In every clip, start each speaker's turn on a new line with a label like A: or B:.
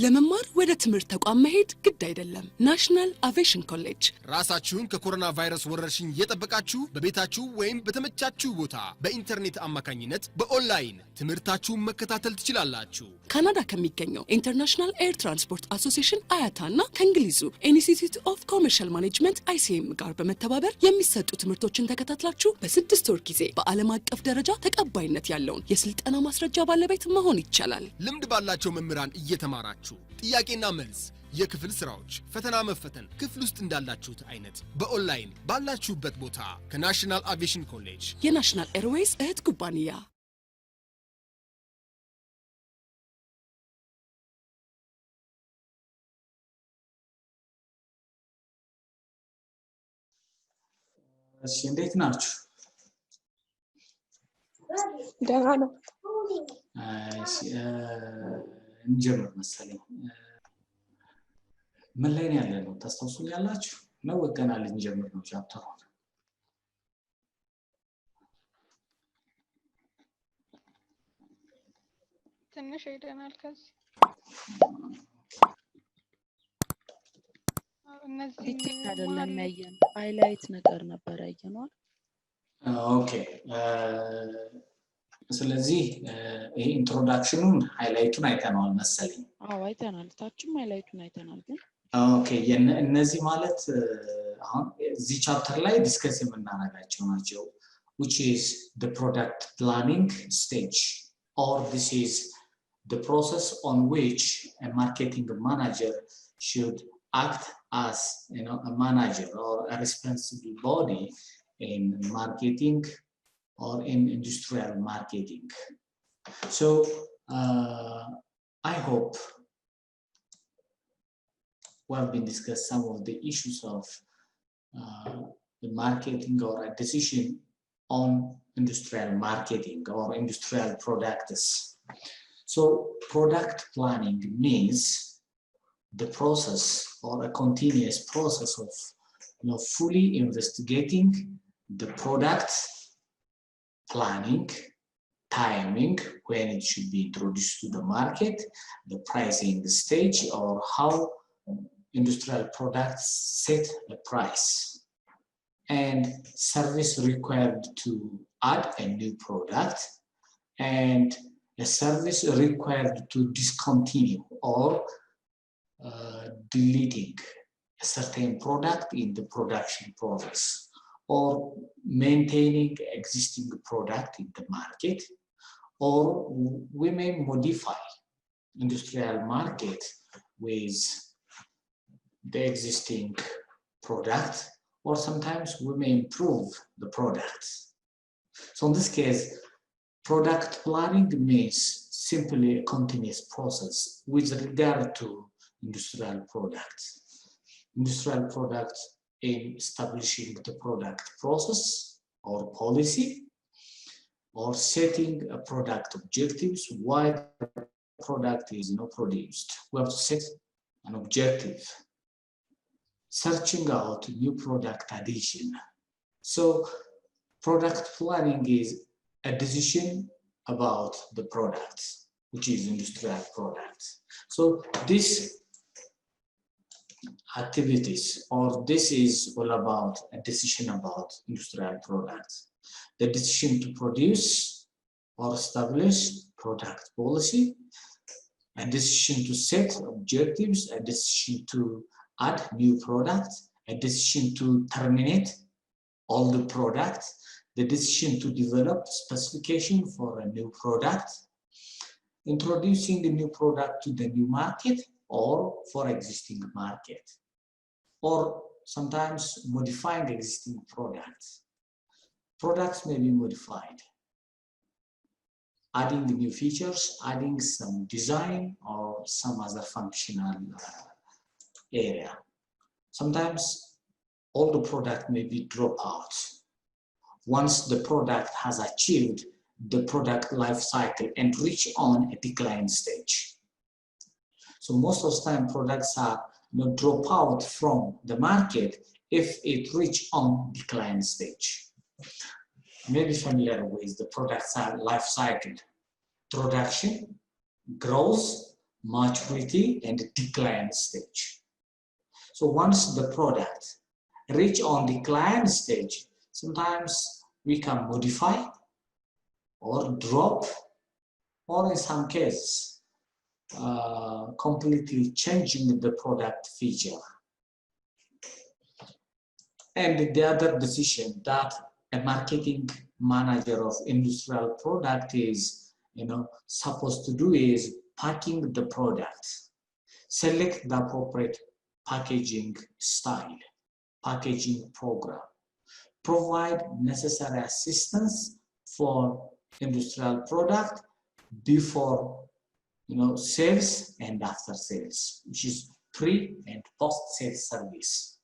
A: ለመማር ወደ ትምህርት ተቋም መሄድ ግድ አይደለም። ናሽናል አቪዬሽን ኮሌጅ
B: ራሳችሁን ከኮሮና ቫይረስ ወረርሽኝ እየጠበቃችሁ በቤታችሁ ወይም በተመቻችሁ ቦታ በኢንተርኔት አማካኝነት በኦንላይን ትምህርታችሁን መከታተል ትችላላችሁ።
A: ካናዳ ከሚገኘው ኢንተርናሽናል ኤር ትራንስፖርት አሶሲዬሽን አያታና ከእንግሊዙ ኢንስቲትዩት ኦፍ ኮመርሻል ማኔጅመንት ICM ጋር በመተባበር የሚሰጡ ትምህርቶችን ተከታትላችሁ በ6 ወር ጊዜ በዓለም አቀፍ ደረጃ ተቀባይነት ያለውን የስልጠና ማስረጃ ባለቤት መሆን ይቻላል።
B: ልምድ ባላቸው መምህራን እየተማራችሁ ጥያቄና መልስ፣ የክፍል ስራዎች፣ ፈተና መፈተን ክፍል ውስጥ እንዳላችሁት አይነት በኦንላይን ባላችሁበት ቦታ ከናሽናል አቪዬሽን ኮሌጅ
A: የናሽናል ኤርዌይስ እህት ኩባንያ
C: እንዴት ናችሁ?
D: ደህና ነው።
C: እንጀምር መሰለኝ። ምን ላይ ነው ያለነው? ታስታውሱኛላችሁ ነው? ገና ልንጀምር ነው ቻፕተሩን።
D: ትንሽ ሄደናል ከዚህ
E: እነዚህ አይደለም ያየን ሃይላይት ነገር ነበር ያየነው።
C: ኦኬ ስለዚህ ይሄ ኢንትሮዳክሽኑን ሃይላይቱን አይተናል መሰለኝ።
E: አዎ አይተናል። ታችም ሃይላይቱን አይተናል ግን
C: ኦኬ እነዚህ ማለት አሁን እዚህ ቻፕተር ላይ ዲስከስ የምናደርጋቸው ናቸው which is the product planning stage or this is the process on which a marketing manager should act as a manager or a responsible body in marketing or in industrial marketing. So I hope we have been discussed some of the issues of the marketing or a decision on industrial marketing or industrial products. So product planning means the process or a continuous process of fully investigating the product, planning, timing, when it should be introduced to the market, the pricing stage, or how industrial products set a price, and service required to add a new product, and a service required to discontinue or deleting a certain product in the production process, or maintaining existing product in the market, or we may modify industrial market with the existing product, or sometimes we may improve the product. So in this case, product planning means simply a continuous process with regard to industrial products. Industrial products in establishing the product process or policy, or setting a product objectives, why the product is produced. We have to set an objective. Searching out new product addition. So product planning is a decision about the product, which is industrial products. So this activities, or this is all about a decision about industrial products. The decision to produce or establish product policy, a decision to set objectives, a decision to add new products, a decision to terminate all the products, the decision to develop specification for a new product, introducing the new product to the new market or for existing market, or sometimes modifying existing products. Products may be modified, adding new features, adding some design or some other functional area. Sometimes all the product may be dropped out once the product has achieved the product life cycle and reach on a decline stage. So most of the time products are drop out from the market if it reach on decline stage. Maybe familiar with the products life cycle: production, growth, maturity and decline stage. So once the product reach on decline stage, sometimes we can modify or drop, or in some cases, completely changing the product feature. And the other decision that a marketing manager of industrial product is, supposed to do is packing the product, select the appropriate packaging style, packaging program, provide necessary assistance for industrial product before sales and after sales, which is pre and post sales service.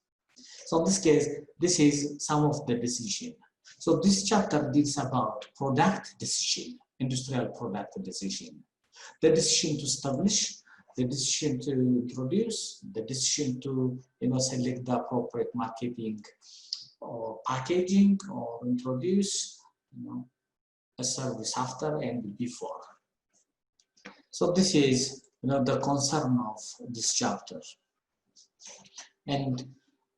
C: So in this case, this is some of the decision. So this chapter deals about product decision, industrial product decision, the decision to establish, the decision to introduce, the decision to select the appropriate marketing or packaging, or introduce a service after and before. So this is the concern of this chapter. And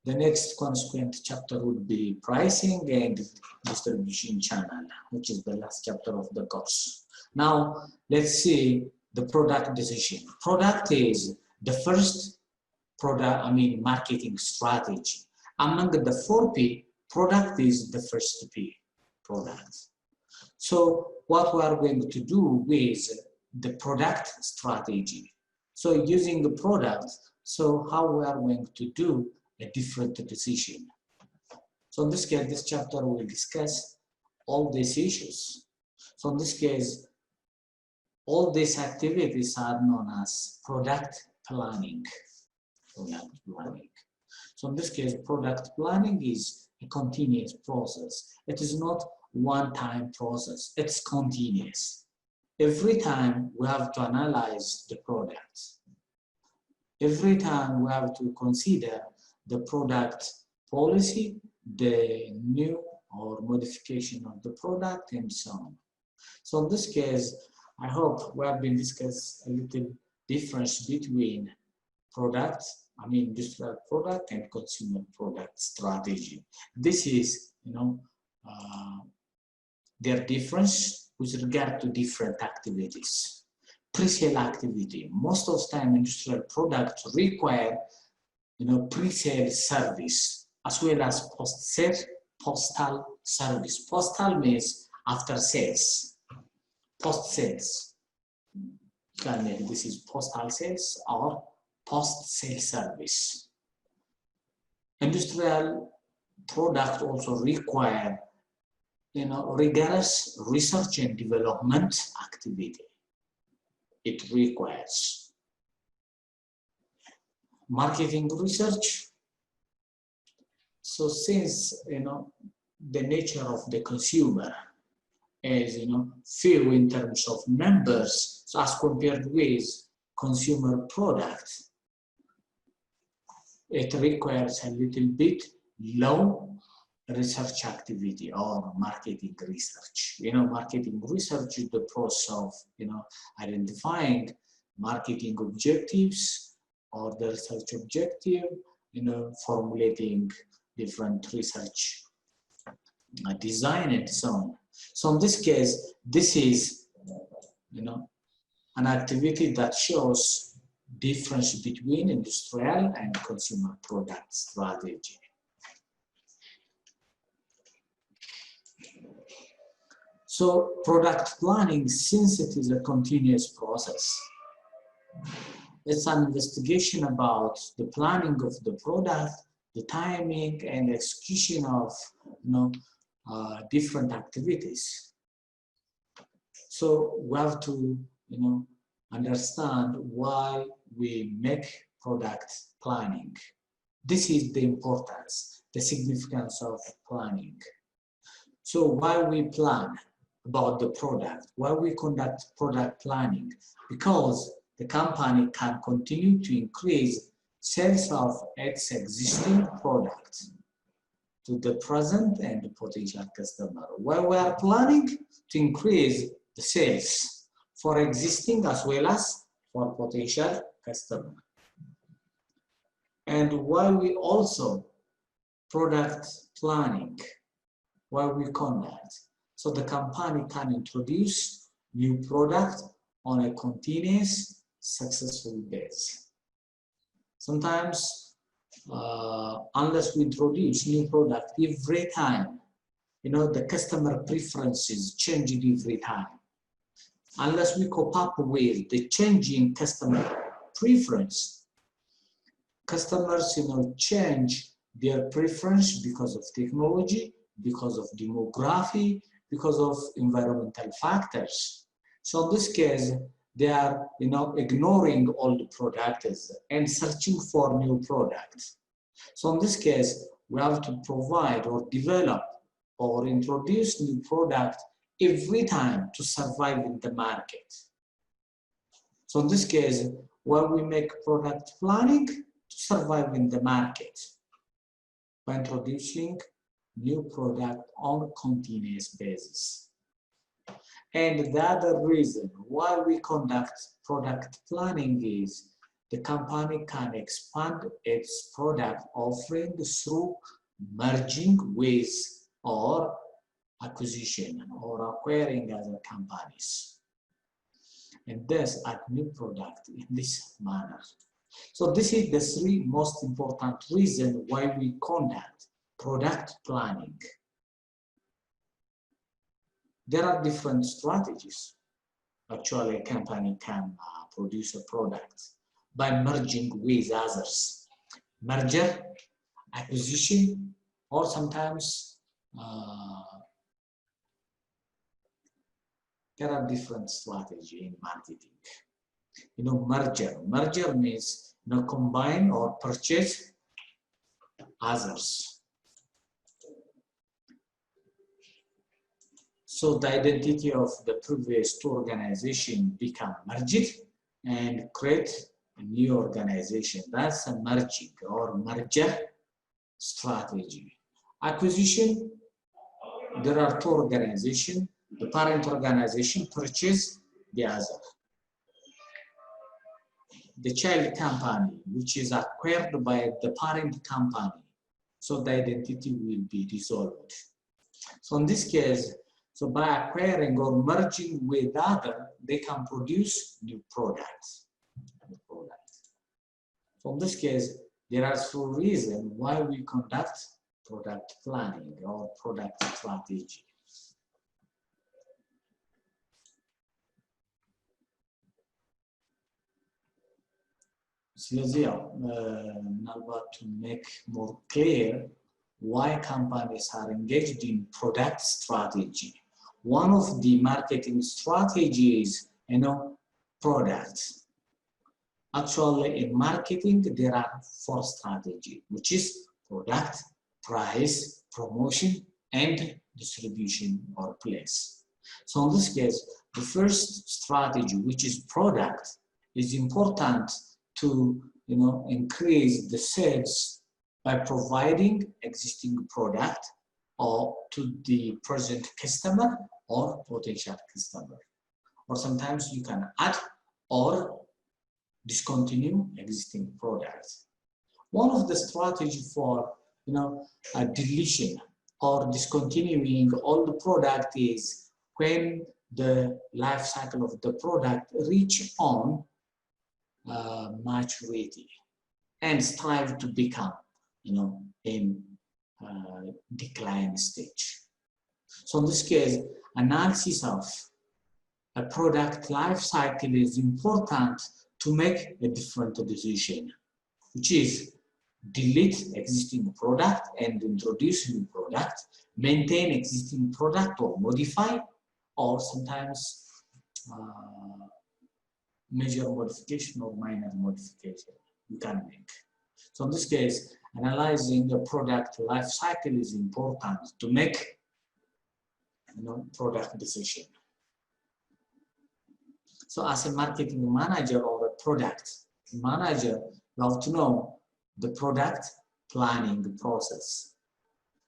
C: the next consequent chapter would be pricing and distribution channel, which is the last chapter of the course. Now let's see the product decision. Product is the first marketing strategy. Among the 4 P, product is the first P, product. So what we are going to do with the product strategy. So using the product, so how we are going to do a different decision. So in this case, this chapter will discuss all these issues. So in this case, all these activities are known as product planning. Product planning. So in this case, product planning is a continuous process. It is not one-time process. It's continuous. Every time we have to analyze the product. Every time we have to consider the product policy, the new or modification of the product, and so on. So in this case, I hope we have been discussed a little difference between industrial product and consumer product strategy. This is, their difference with regard to different activities. Pre-sale activity. Most of the time, industrial products require pre-sale service as well as postal service. Postal means after sales. Post sales. This is postal sales or post-sale service. Industrial product also require rigorous research and development activity. It requires marketing research. So since the nature of the consumer is few in terms of numbers, so as compared with consumer product, it requires a little bit low research activity or marketing research. Marketing research is the process of identifying marketing objectives or the research objective, formulating different research design and so on. So in this case, this is an activity that shows difference between industrial and consumer product strategy. So product planning, since it is a continuous process, it's an investigation about the planning of the product, the timing and execution of different activities. So we have to understand why we make product planning. This is the importance, the significance of planning. So why we plan about the product, why we conduct product planning? Because the company can continue to increase sales of its existing products to the present and potential customer. Why we are planning to increase the sales for existing as well as for potential customer. And why we also product planning, why we conduct, so the company can introduce new product on a continuous, successful base. Sometimes, unless we introduce new product every time, the customer preferences change every time. Unless we cope up with the changing customer preference, customers, change their preference because of technology, because of demography, because of environmental factors. So in this case, they are, ignoring old products and searching for new products. So in this case, we have to provide or develop or introduce new product every time to survive in the market. So in this case, why we make product planning? To survive in the market by introducing new product on a continuous basis. And the other reason why we conduct product planning is the company can expand its product offering through merging with or acquisition or acquiring other companies. And thus add new product in this manner. So this is the three most important reasons why we conduct product planning. There are different strategies. Actually, a company can produce a product by merging with others. Merger, acquisition, or sometimes there are different strategies in marketing. Merger means combine or purchase others. So the identity of the previous two organizations become merged and create a new organization. That's a merging or merger strategy. Acquisition, there are two organizations. The parent organization purchases the other. The child company, which is acquired by the parent company, so the identity will be dissolved. So in this case, so by acquiring or merging with other, they can produce new products. So in this case, there are two reasons why we conduct product planning or product strategy. ስለዚህ ምናልባት to make more clear why companies are engaged in product strategy. One of the marketing strategies, products. Actually, in marketing, there are four strategies, which is product, price, promotion, and distribution or place. So in this case, the first strategy, which is product, is important to increase the sales by providing existing product or to the present customer or potential customer. Or sometimes you can add or discontinue existing products. One of the strategies for a deletion or discontinuing all the product is when the life cycle of the product reach on maturity and strive to become in decline stage. So in this case, analysis of a product life cycle is important to make a different decision, which is delete existing product and introduce new product, maintain existing product or modify, or sometimes major modification or minor modification you can make. So in this case, analyzing the product life cycle is important to make product decision. So as a marketing manager or a product manager, you have to know the product planning process.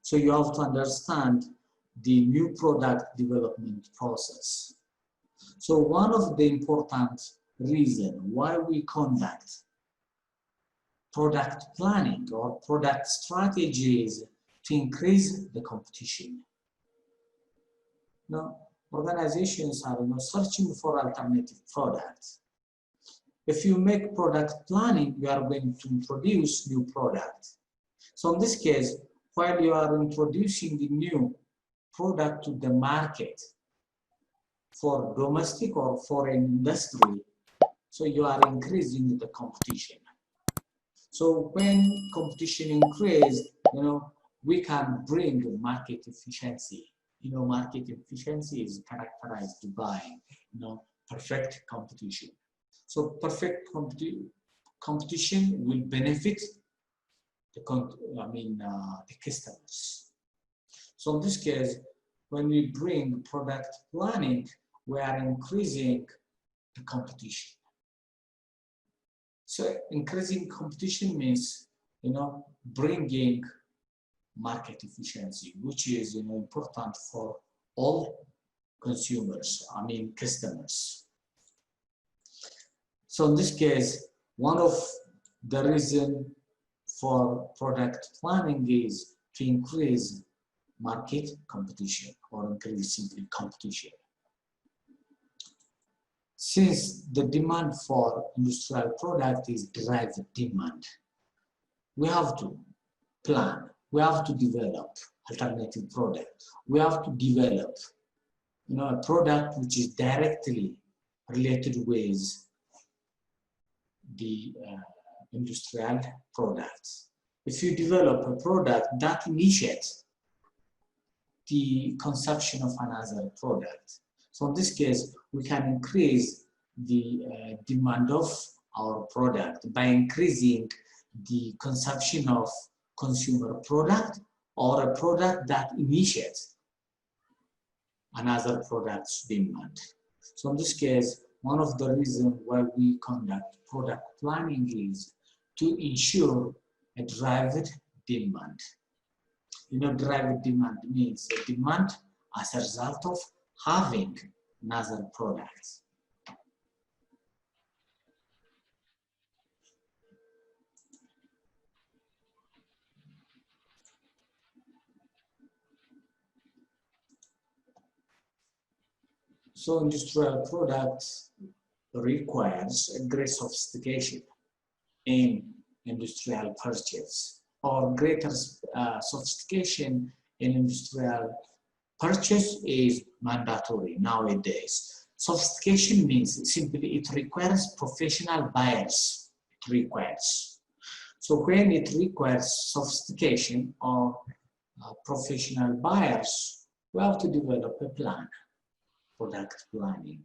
C: So you have to understand the new product development process. So one of the important reason why we conduct product planning or product strategies to increase the competition. Now, organizations are searching for alternative products. If you make product planning, you are going to introduce new products. So in this case, while you are introducing the new product to the market for domestic or foreign industry, so you are increasing the competition. So when competition increases, we can bring market efficiency. Market efficiency is characterized by, perfect competition. So perfect competition will benefit the customers. So in this case, when we bring product planning, we are increasing the competition. So increasing competition means, bringing market efficiency, which is important for all consumers, customers. So in this case, one of the reasons for product planning is to increase market competition or increase simply competition. Since the demand for industrial product is derived demand, we have to plan, we have to develop alternative product, we have to develop a product which is directly related with the industrial products. If you develop a product that initiates the consumption of another product, so in this case, we can increase the demand of our product by increasing the consumption of consumer product or a product that initiates another product's demand. So in this case, one of the reasons why we conduct product planning is to ensure a derived demand. Derived demand means a demand as a result of having another product. So industrial products requires a great sophistication in industrial purchase, or greater sophistication in industrial purchase is mandatory nowadays. Sophistication means simply it requires professional buyers. It requires. So when it requires sophistication or professional buyers, we have to develop a plan, product planning.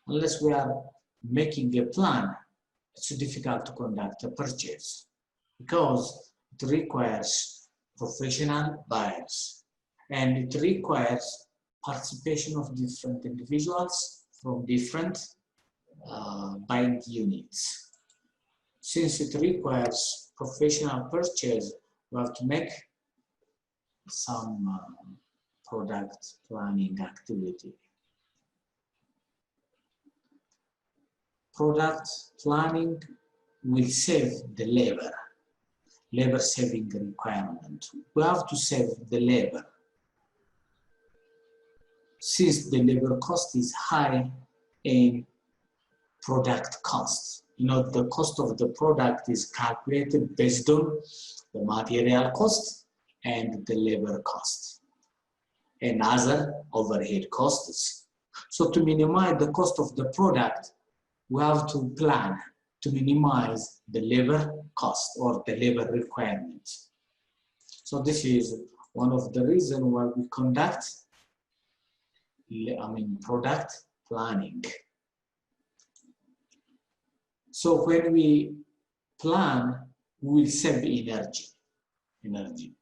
C: Unless we are making a plan, it's difficult to conduct a purchase because it requires professional buyers and it requires participation of different individuals from different buying units. Since it requires professional purchase, we have to make some product planning activity. Product planning will save the labor saving requirement. We have to save the labor. Since the labor cost is high in product cost, the cost of the product is calculated based on the material cost and the labor cost and other overhead costs. So to minimize the cost of the product, we have to plan to minimize the labor cost or the labor requirement. So this is one of the reasons why we conduct product planning. So when we plan, we will save energy.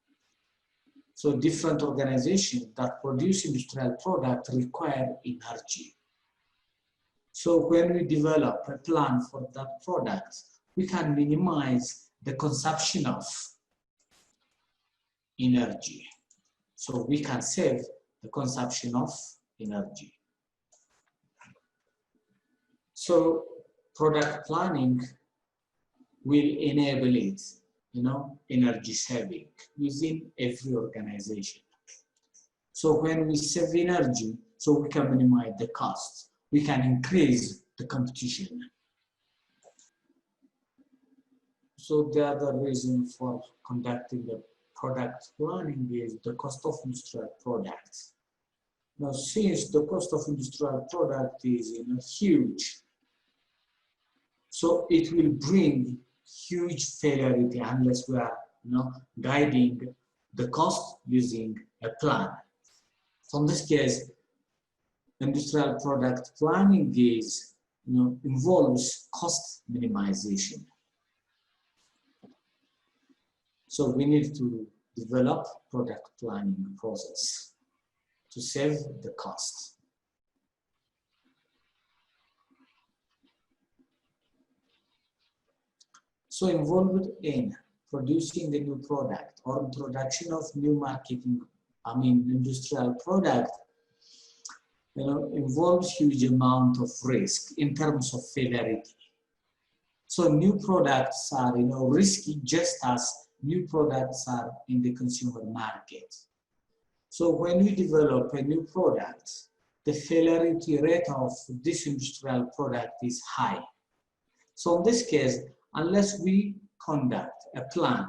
C: So different organizations that produce industrial products require energy. So when we develop a plan for that product, we can minimize the consumption of energy. So we can save the consumption of energy. So product planning will enable it, energy saving within every organization. So when we save energy, so we can minimize the cost, we can increase the competition. So the other reason for conducting the product planning is the cost of industrial products. Now, since the cost of industrial product is huge, so it will bring huge failure unless we are guiding the cost using a plan. So in this case, industrial product planning is involves cost minimization. So we need to develop product planning process to save the cost. So involved in producing a new product or introduction of new industrial product, involves huge amount of risk in terms of failure. So new products are, risky just as new products are in the consumer market. So when we develop a new product, the failure rate of this industrial product is high. So in this case, unless we conduct a plan,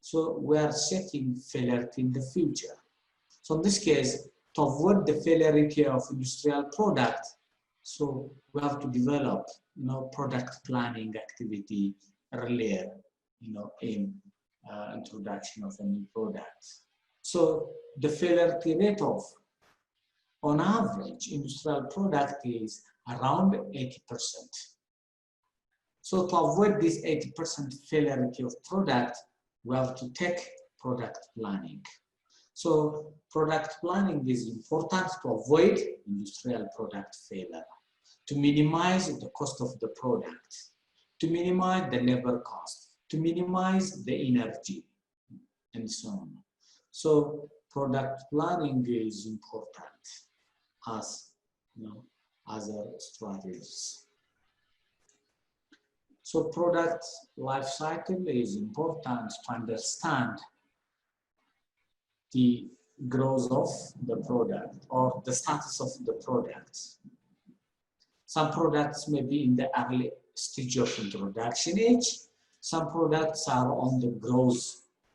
C: so we are setting failure in the future. So in this case, to avoid the failure of industrial product, so we have to develop, product planning activity earlier, in introduction of a new product. So the failure rate of, on average, industrial product is around 80%. So to avoid this 80% failure of product, we have to take product planning. So product planning is important to avoid industrial product failure, to minimize the cost of the product, to minimize the labor cost, to minimize the energy, and so on. So product planning is important as other strategies. So product life cycle is important to understand the growth of the product or the status of the product. Some products may be in the early stage of introduction age. Some products are on the growth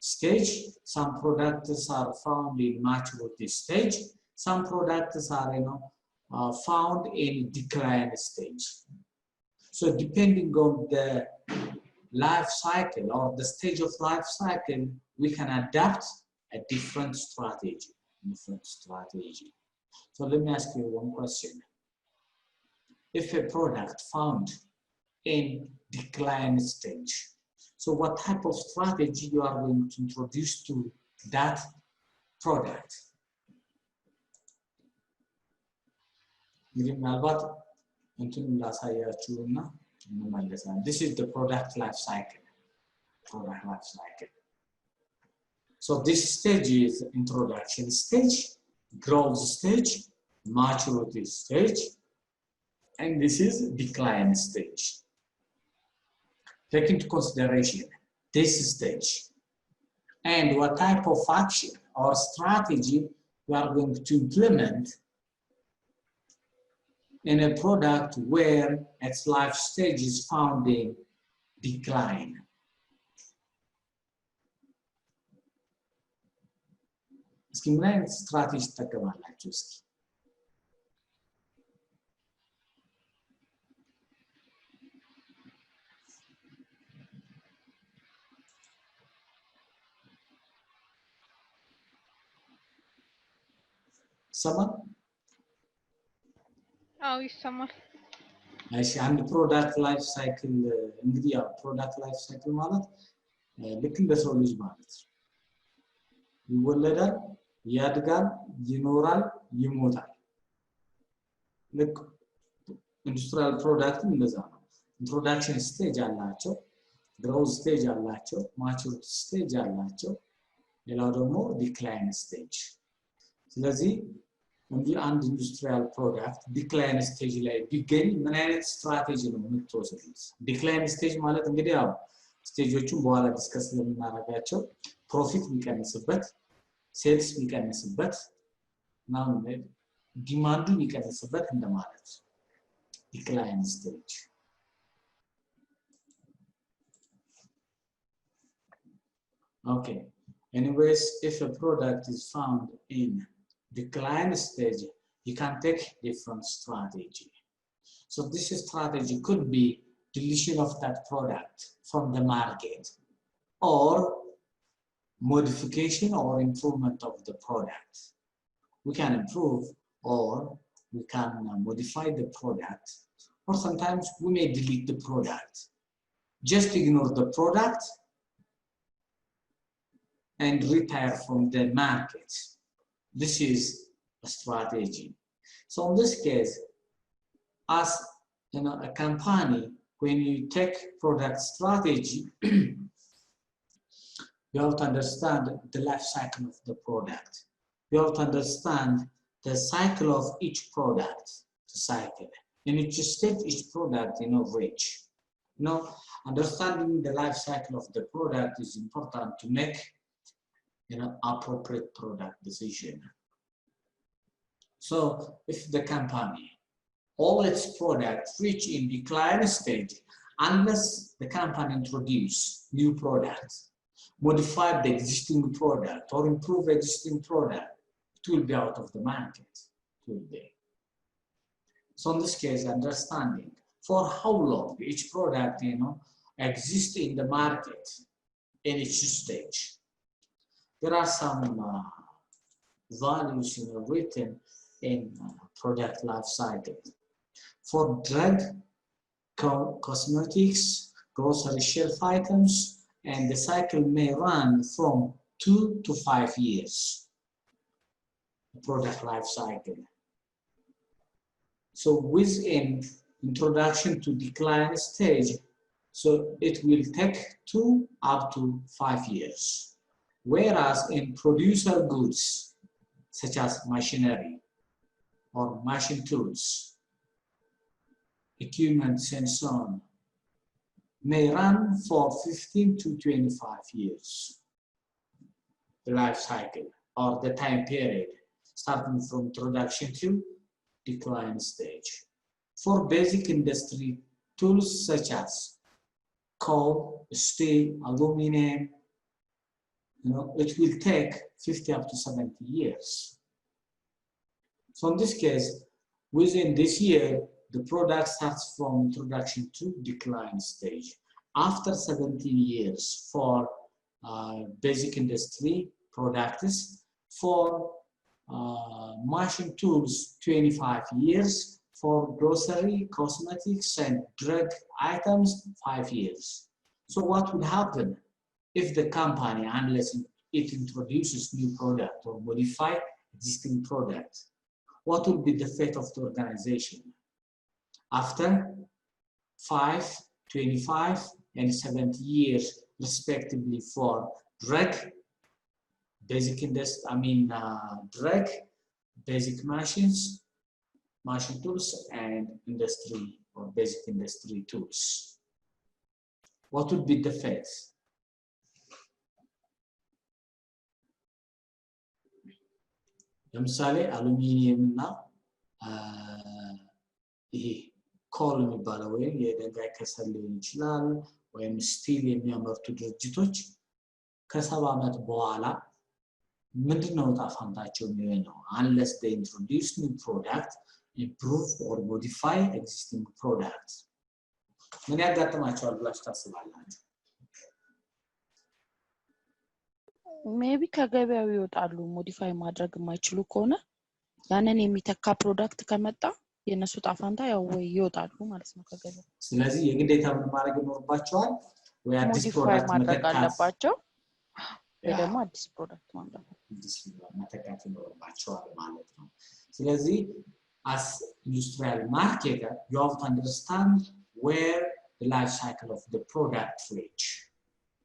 C: stage. Some products are found in maturity stage. Some products are found in decline stage. So depending on the life cycle or the stage of life cycle, we can adapt a different strategy. So let me ask you one question. If a product found in decline stage, so what type of strategy you are going to introduce to that product? This is the product life cycle. So this stage is introduction stage, growth stage, maturity stage, and this is decline stage. Take into consideration this stage and what type of action or strategy we are going to implement in a product where its life stage is found in decline. እስኪ ምን አይነት ስትራቴጂ ትጠቀማላችሁ? እስኪ ይሰማል?
D: አዎ ይሰማል።
C: እሺ አንድ ፕሮዳክት ላይፍ ሳይክል እንግዲህ ያው ፕሮዳክት ላይፍ ሳይክል ማለት ልክ እንደ ሰው ልጅ ማለት ነው። ይወለዳል፣ ያድጋል፣ ይኖራል፣ ይሞታል። ልክ ኢንዱስትሪያል ፕሮዳክትም እንደዛ ነው። ኢንትሮዳክሽን ስቴጅ አላቸው፣ ግሮዝ ስቴጅ አላቸው፣ ማቹሪቲ ስቴጅ አላቸው፣ ሌላው ደግሞ ዲክላይን ስቴጅ። ስለዚህ እንዲህ አንድ ኢንዱስትሪያል ፕሮዳክት ዲክላይን ስቴጅ ላይ ቢገኝ ምን አይነት ስትራቴጂ ነው የምትወስዱት? ዲክላይን ስቴጅ ማለት እንግዲህ ያው ስቴጆቹን በኋላ ዲስከስ ስለምናደርጋቸው ፕሮፊት የሚቀንስበት፣ ሴልስ የሚቀንስበት ምናምን ዲማንዱ የሚቀንስበት እንደማለት ዲክላይን ስቴጅ። Okay. Anyways, if a product is found in decline stage, you can take different strategy. So this strategy could be deletion of that product from the market, or modification or improvement of the product. We can improve or we can modify the product, or sometimes we may delete the product. Just ignore the product and retire from the market. This is a strategy. So in this case, as a company, when you take product strategy, you have to understand the life cycle of the product. You have to understand the cycle of each product, the cycle. In each stage, each product, reach. Understanding the life cycle of the product is important to make appropriate product decision. So if the company, all its products reach in decline stage, unless the company introduce new products, modify the existing product or improve existing product, it will be out of the market. It will be. So in this case, understanding for how long each product exists in the market in each stage. There are some values written in product life cycle. For drug, cosmetics, grocery shelf items, and the cycle may run from 2 to 5 years. The product life cycle. So within introduction to decline stage, so it will take 2 up to 5 years. Whereas in producer goods, such as machinery or machine tools, equipment and so on, may run for 15 to 25 years. The life cycle or the time period, starting from introduction to decline stage. For basic industry tools such as coal, steel, aluminum, it will take 50 up to 70 years. So in this case, within this year, the product starts from introduction to decline stage. After 17 years for basic industry products, for machine tools, 25 years, for grocery, cosmetics, and drug items, 5 years. So what would happen if the company, unless it introduces new product or modify existing product? What would be the fate of the organization? After 5, 25, and 70 years, respectively, for drug, basic industry, drug, basic machines, machine tools, and industry or basic industry tools. What would be the fate? ለምሳሌ አሉሚኒየም እና ይሄ ኮል የሚባለው ወይም የድንጋይ ከሰል ሊሆን ይችላል ወይም ስቲል የሚያመርቱ ድርጅቶች ከ70 ዓመት በኋላ ምንድነው ጣፋንታቸው የሚሆነው? unless they introduce new product, improve or modify existing product. ምን ያጋጥማቸዋል ብላችሁ ታስባላችሁ?
E: ሜቢ ከገበያው ይወጣሉ። ሞዲፋይ ማድረግ የማይችሉ ከሆነ ያንን የሚተካ ፕሮዳክት ከመጣ የነሱ ጣፋንታ ያው ወይ ይወጣሉ ማለት ነው ከገበያው።
C: ስለዚህ የግዴታ ምን ማድረግ ይኖርባቸዋል? ወይ አዲስ ፕሮዳክት
E: ማድረግ አለባቸው ወይ ደግሞ አዲስ ፕሮዳክት ማምጣት
C: መተካት ይኖርባቸዋል ማለት ነው። ስለዚህ as industrial marketer, you have to understand where the life cycle of the product reach.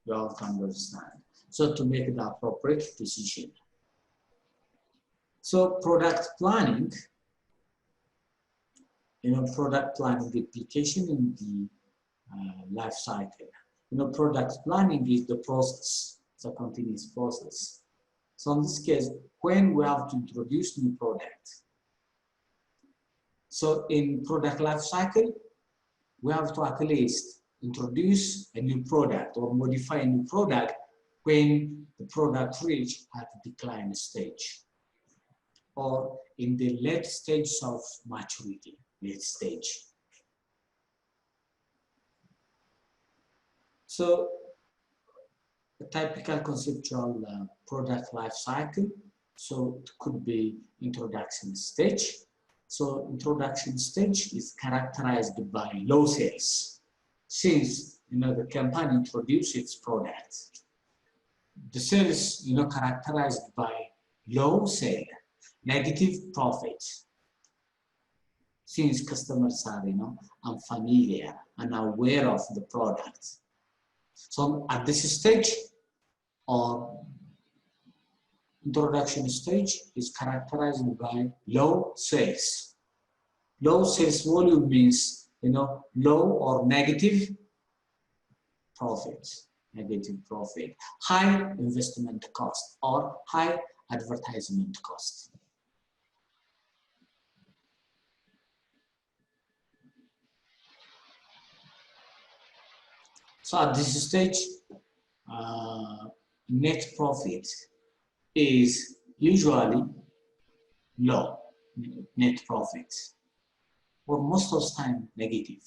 C: You have to understand. So to make the appropriate decision. So product planning, product planning application in the life cycle. Product planning is the process, it's a continuous process. So in this case, when we have to introduce new product, so in product life cycle, we have to at least introduce a new product or modify a new product when the product reach at the decline stage or in the late stage of maturity, late stage. So a typical conceptual product life cycle, so it could be introduction stage. So introduction stage is characterized by low sales. Since the company introduced its product, the sales characterized by low sale, negative profit. Since customers are unfamiliar and unaware of the product. So at this stage or introduction stage is characterized by low sales. Low sales volume means low or negative profit, high investment cost or high advertisement cost. So at this stage, net profit is usually low, net profit, or most of the time negative,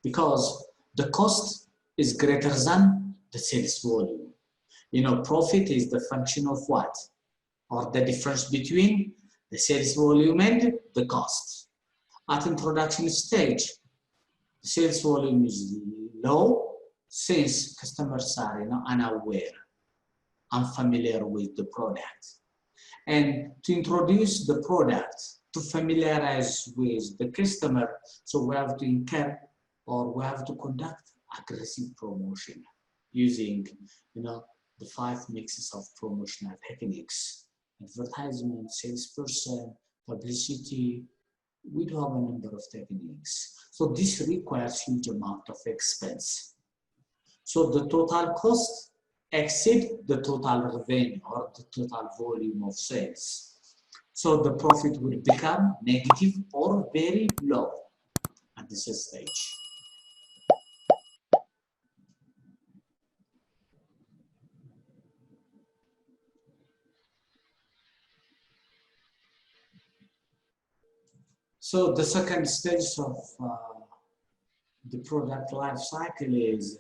C: because the cost is greater than the sales volume. Profit is the function of what? Or the difference between the sales volume and the cost. At introduction stage, the sales volume is low since customers are unaware, unfamiliar with the product. And to introduce the product, to familiarize with the customer, so we have to incur or we have to conduct aggressive promotion using the 5 mixes of promotional techniques: advertisement, salesperson, publicity. We do have a number of techniques. So this requires huge amount of expense. So the total cost exceed the total revenue or the total volume of sales. So the profit will become negative or very low at this stage. So the second stage of the product life cycle is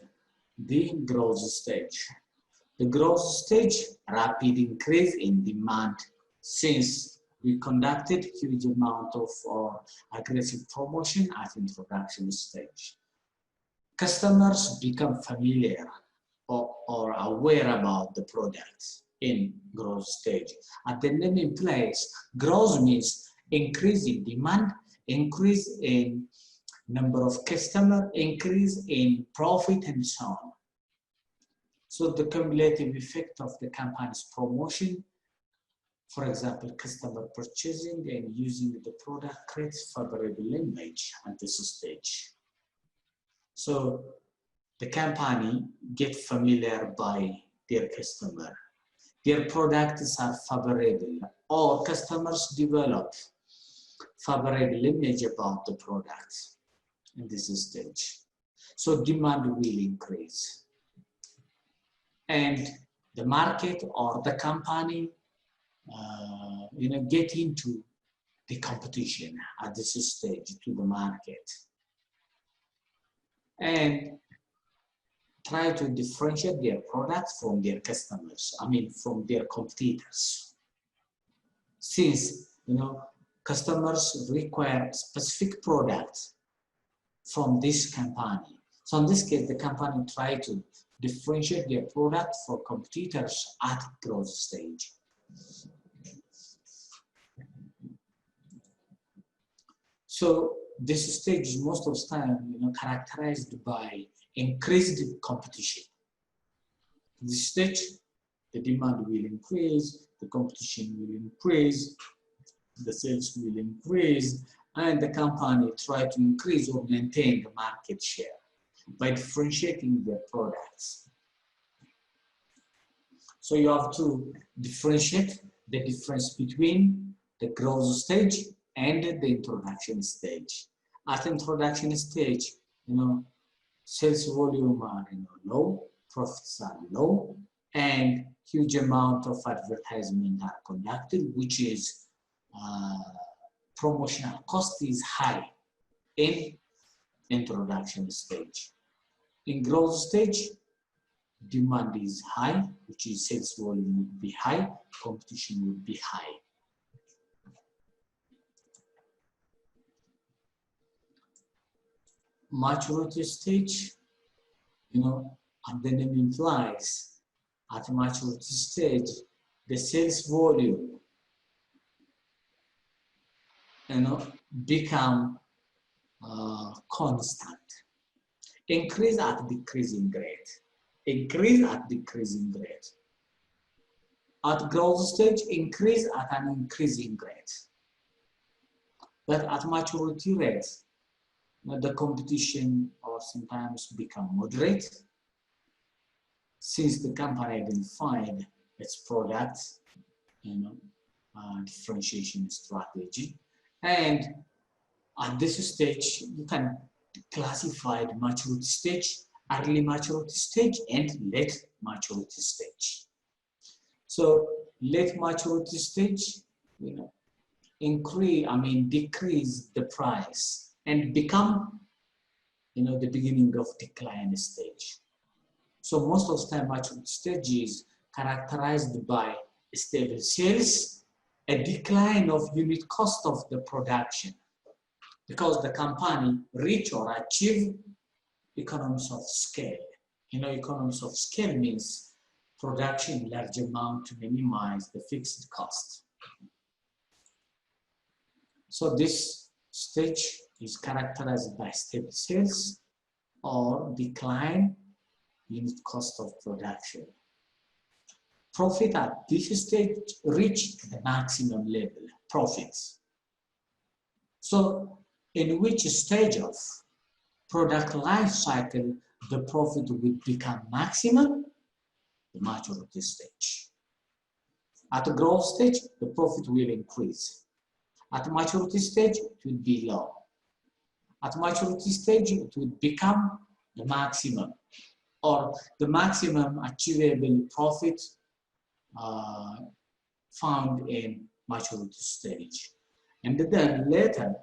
C: the growth stage. The growth stage, rapid increase in demand since we conducted huge amount of aggressive promotion at introduction stage. Customers become familiar or aware about the product in growth stage. At the name in place, growth means increase in demand, increase in number of customers, increase in profit, and so on. So the cumulative effect of the company's promotion, for example, customer purchasing and using the product, creates favorable image at this stage. So the company gets familiar by their customer. Their products are favorable, or customers develop favorable image about the product in this stage. So demand will increase. And the market or the company get into the competition at this stage to the market and try to differentiate their products from their customers, from their competitors. Since customers require specific products from this company. So in this case, the company try to differentiate their product for competitors at growth stage. So this stage is most of the time characterized by increased competition. This stage, the demand will increase, the competition will increase, the sales will increase, and the company try to increase or maintain the market share by differentiating their products. So you have to differentiate the difference between the growth stage and the introduction stage. At introduction stage, sales volume are low, profits are low, and huge amount of advertisement are conducted, which is promotional cost is high in introduction stage. In growth stage, demand is high, which is sales volume would be high, competition would be high. Maturity stage, and the name implies, at maturity stage, the sales volume, become constant. Increase at decreasing rate. Increase at decreasing rate. At growth stage, increase at an increasing rate. But at maturity rate, the competition or sometimes become moderate, since the company identified its product, differentiation strategy. And at this stage, you can classify the maturity stage, early maturity stage, and late maturity stage. So late maturity stage, decrease the price and become, the beginning of decline stage. So most of the time, maturity stage is characterized by stable sales, a decline of unit cost of the production, because the company reach or achieve economies of scale. Economies of scale means production large amount to minimize the fixed cost. So this stage is characterized by stable sales or decline unit cost of production. Profit at this stage reached the maximum level, profits. So in which stage of product life cycle the profit will become maximum? The maturity stage. At the growth stage, the profit will increase. At the maturity stage, it will be low. At maturity stage, it will become the maximum, or the maximum achievable profit found in maturity stage. And then later,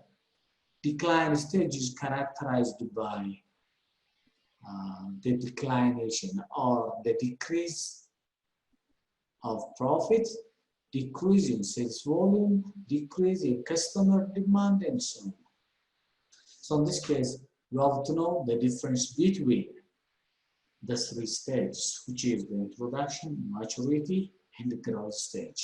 C: decline stage is characterized by the declination or the decrease of profit, decrease in sales volume, decrease in customer demand, and so on. So in this case, you have to know the difference between the three stages, which is the introduction, maturity, and the growth stage.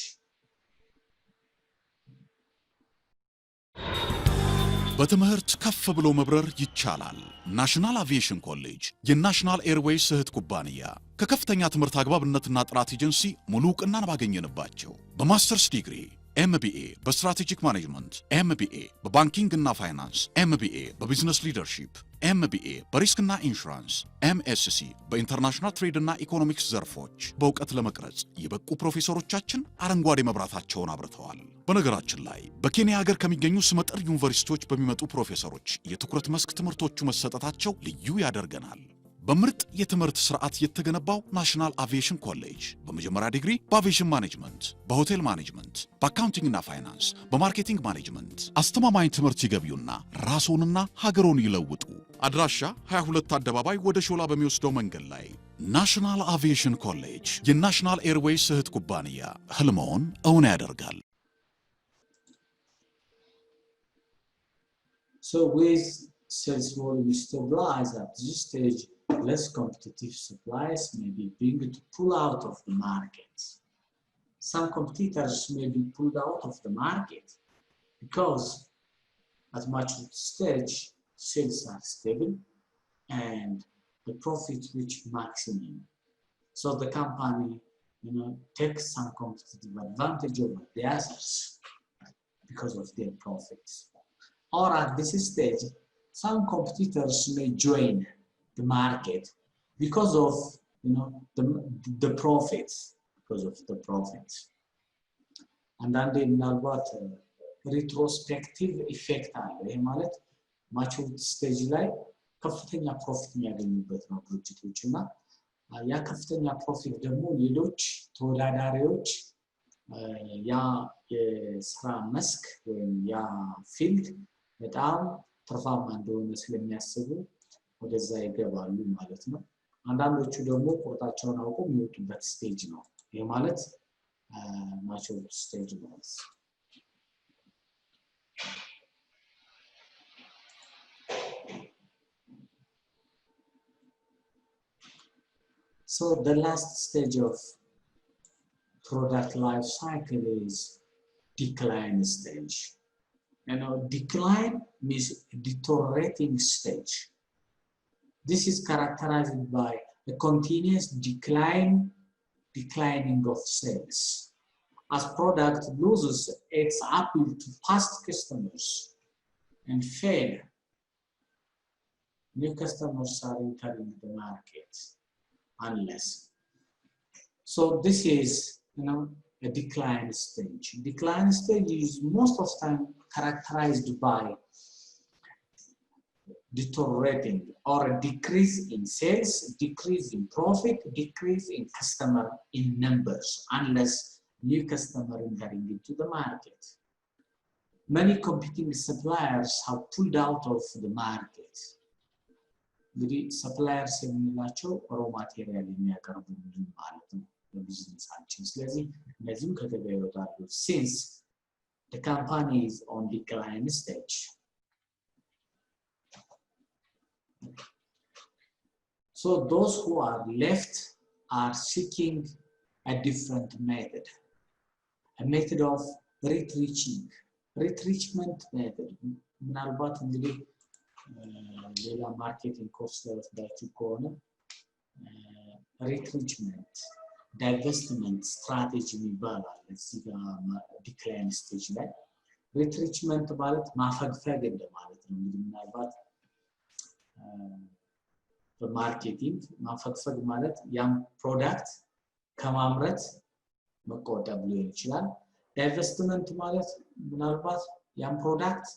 F: በትምህርት ከፍ ብሎ መብረር ይቻላል። ናሽናል አቪዬሽን ኮሌጅ የናሽናል ኤርዌይስ እህት ኩባንያ ከከፍተኛ ትምህርት አግባብነትና ጥራት ኤጀንሲ ሙሉ ዕውቅናን ባገኘንባቸው በማስተርስ ዲግሪ ኤምቢኤ በስትራቴጂክ ማኔጅመንት፣ ኤምቢኤ በባንኪንግ እና ፋይናንስ፣ ኤምቢኤ በቢዝነስ ሊደርሺፕ፣ ኤምቢኤ በሪስክና ኢንሹራንስ፣ ኤምኤስሲ በኢንተርናሽናል ትሬድ እና ኢኮኖሚክስ ዘርፎች በእውቀት ለመቅረጽ የበቁ ፕሮፌሰሮቻችን አረንጓዴ መብራታቸውን አብርተዋል። በነገራችን ላይ በኬንያ ሀገር ከሚገኙ ስመጥር ዩኒቨርሲቲዎች በሚመጡ ፕሮፌሰሮች የትኩረት መስክ ትምህርቶቹ መሰጠታቸው ልዩ ያደርገናል። በምርጥ የትምህርት ስርዓት የተገነባው ናሽናል አቪዬሽን ኮሌጅ በመጀመሪያ ዲግሪ በአቪዬሽን ማኔጅመንት፣ በሆቴል ማኔጅመንት፣ በአካውንቲንግ እና ፋይናንስ፣ በማርኬቲንግ ማኔጅመንት አስተማማኝ ትምህርት ይገቢውና ራስዎንና ሀገሮን ይለውጡ። አድራሻ 22 አደባባይ ወደ ሾላ በሚወስደው መንገድ ላይ ናሽናል አቪዬሽን ኮሌጅ የናሽናል ኤርዌይስ እህት ኩባንያ ህልሞን እውን ያደርጋል።
C: So with sales volume stabilized at this stage, less competitive suppliers may be being to pull out of the market. Some competitors may be pulled out of the market because at maturity stage, sales are stable and the profits reach maximum. So the company take some competitive advantage over the others because of their profits. Or at this stage, some competitors may join the market because of the profits, because of the profits. አንዳንዴ ምናልባት ሪትሮስፔክቲቭ ኢፌክት አለ። ይሄ ማለት ማቹሪቲ ስቴጅ ላይ ከፍተኛ ፕሮፊት የሚያገኙበት ነው ድርጅቶች እና ያ ከፍተኛ ፕሮፊት ደግሞ ሌሎች ተወዳዳሪዎች ያ የስራ መስክ ወይም ያ ፊልድ በጣም ትርፋማ እንደሆነ ስለሚያስቡ ወደዛ ይገባሉ ማለት ነው። አንዳንዶቹ ደግሞ ቁርጣቸውን አውቀው የሚወጡበት ስቴጅ ነው። ይሄ ማለት mature stage models. So the last stage of product life cycle is decline stage. Decline means deteriorating stage. This is characterized by a continuous declining of sales. As product loses its appeal to past customers and fail, new customers are entering the market unless. So this is, a decline stage. Decline stage is most of the time characterized by deteriorating or a decrease in sales, decrease in profit, decrease in customer in numbers, unless new customer entering into the market. Many competing suppliers have pulled out of the market. The suppliers የምንላቸው raw material የሚያቀርቡልን ማለት ነው ለቢዝነሳችን። ስለዚህ እነዚህም ከገበያ ይወጣሉ since the company is on decline stage. So those who are left are seeking a different method, a method of retrenchment method. ምናልባት እንግዲህ ሌላ ማርኬቲንግ ኮርስ ላይ ወስዳችሁ ከሆነ retrenchment, divestment strategy ይባላል። እዚህ ጋር ዲክላይን ስቴጅ ላይ retrenchment ማለት ማፈግፈግ እንደማለት ነው። እንግዲህ ምናልባት በማርኬቲንግ ማፈግፈግ ማለት ያም ፕሮዳክት ከማምረት መቆጠብ ሊሆን ይችላል። ዳይቨስትመንት ማለት ምናልባት ያም ፕሮዳክት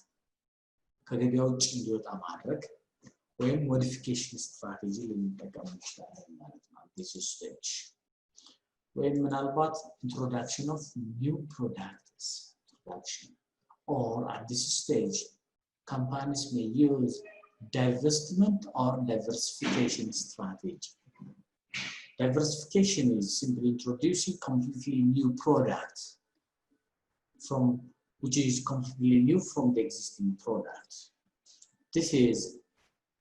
C: ከገበያ ውጭ እንዲወጣ ማድረግ ወይም ሞዲፊኬሽን ስትራቴጂ ልንጠቀም እንችላለን ማለት ነው። this stage ወይም ምናልባት introduction of new products introduction, or at this stage companies may use divestment or diversification strategy. Diversification is simply introducing completely new products which is completely new from the existing product. This is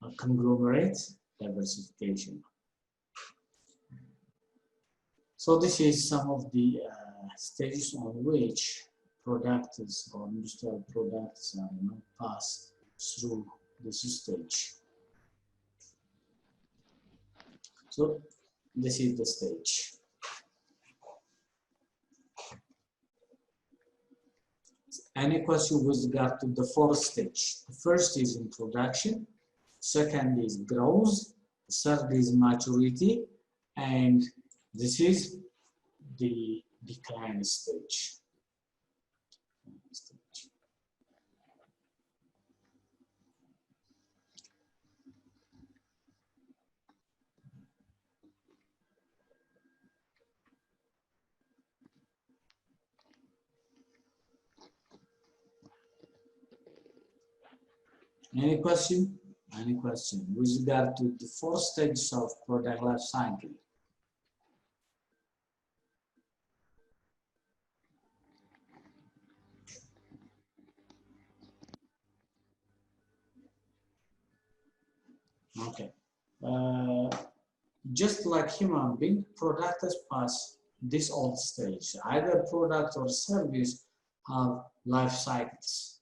C: a conglomerate diversification. So this is some of the stages on which products or industrial products are passed through this stage. So this is the stage. Any question with regard to the fourth stage? The first is introduction, second is growth, the third is maturity, and this is the decline stage. Any question? Any question with regard to the four stages of product life cycle? Okay. Just like human being, products pass this all stage. Either product or service have life cycles.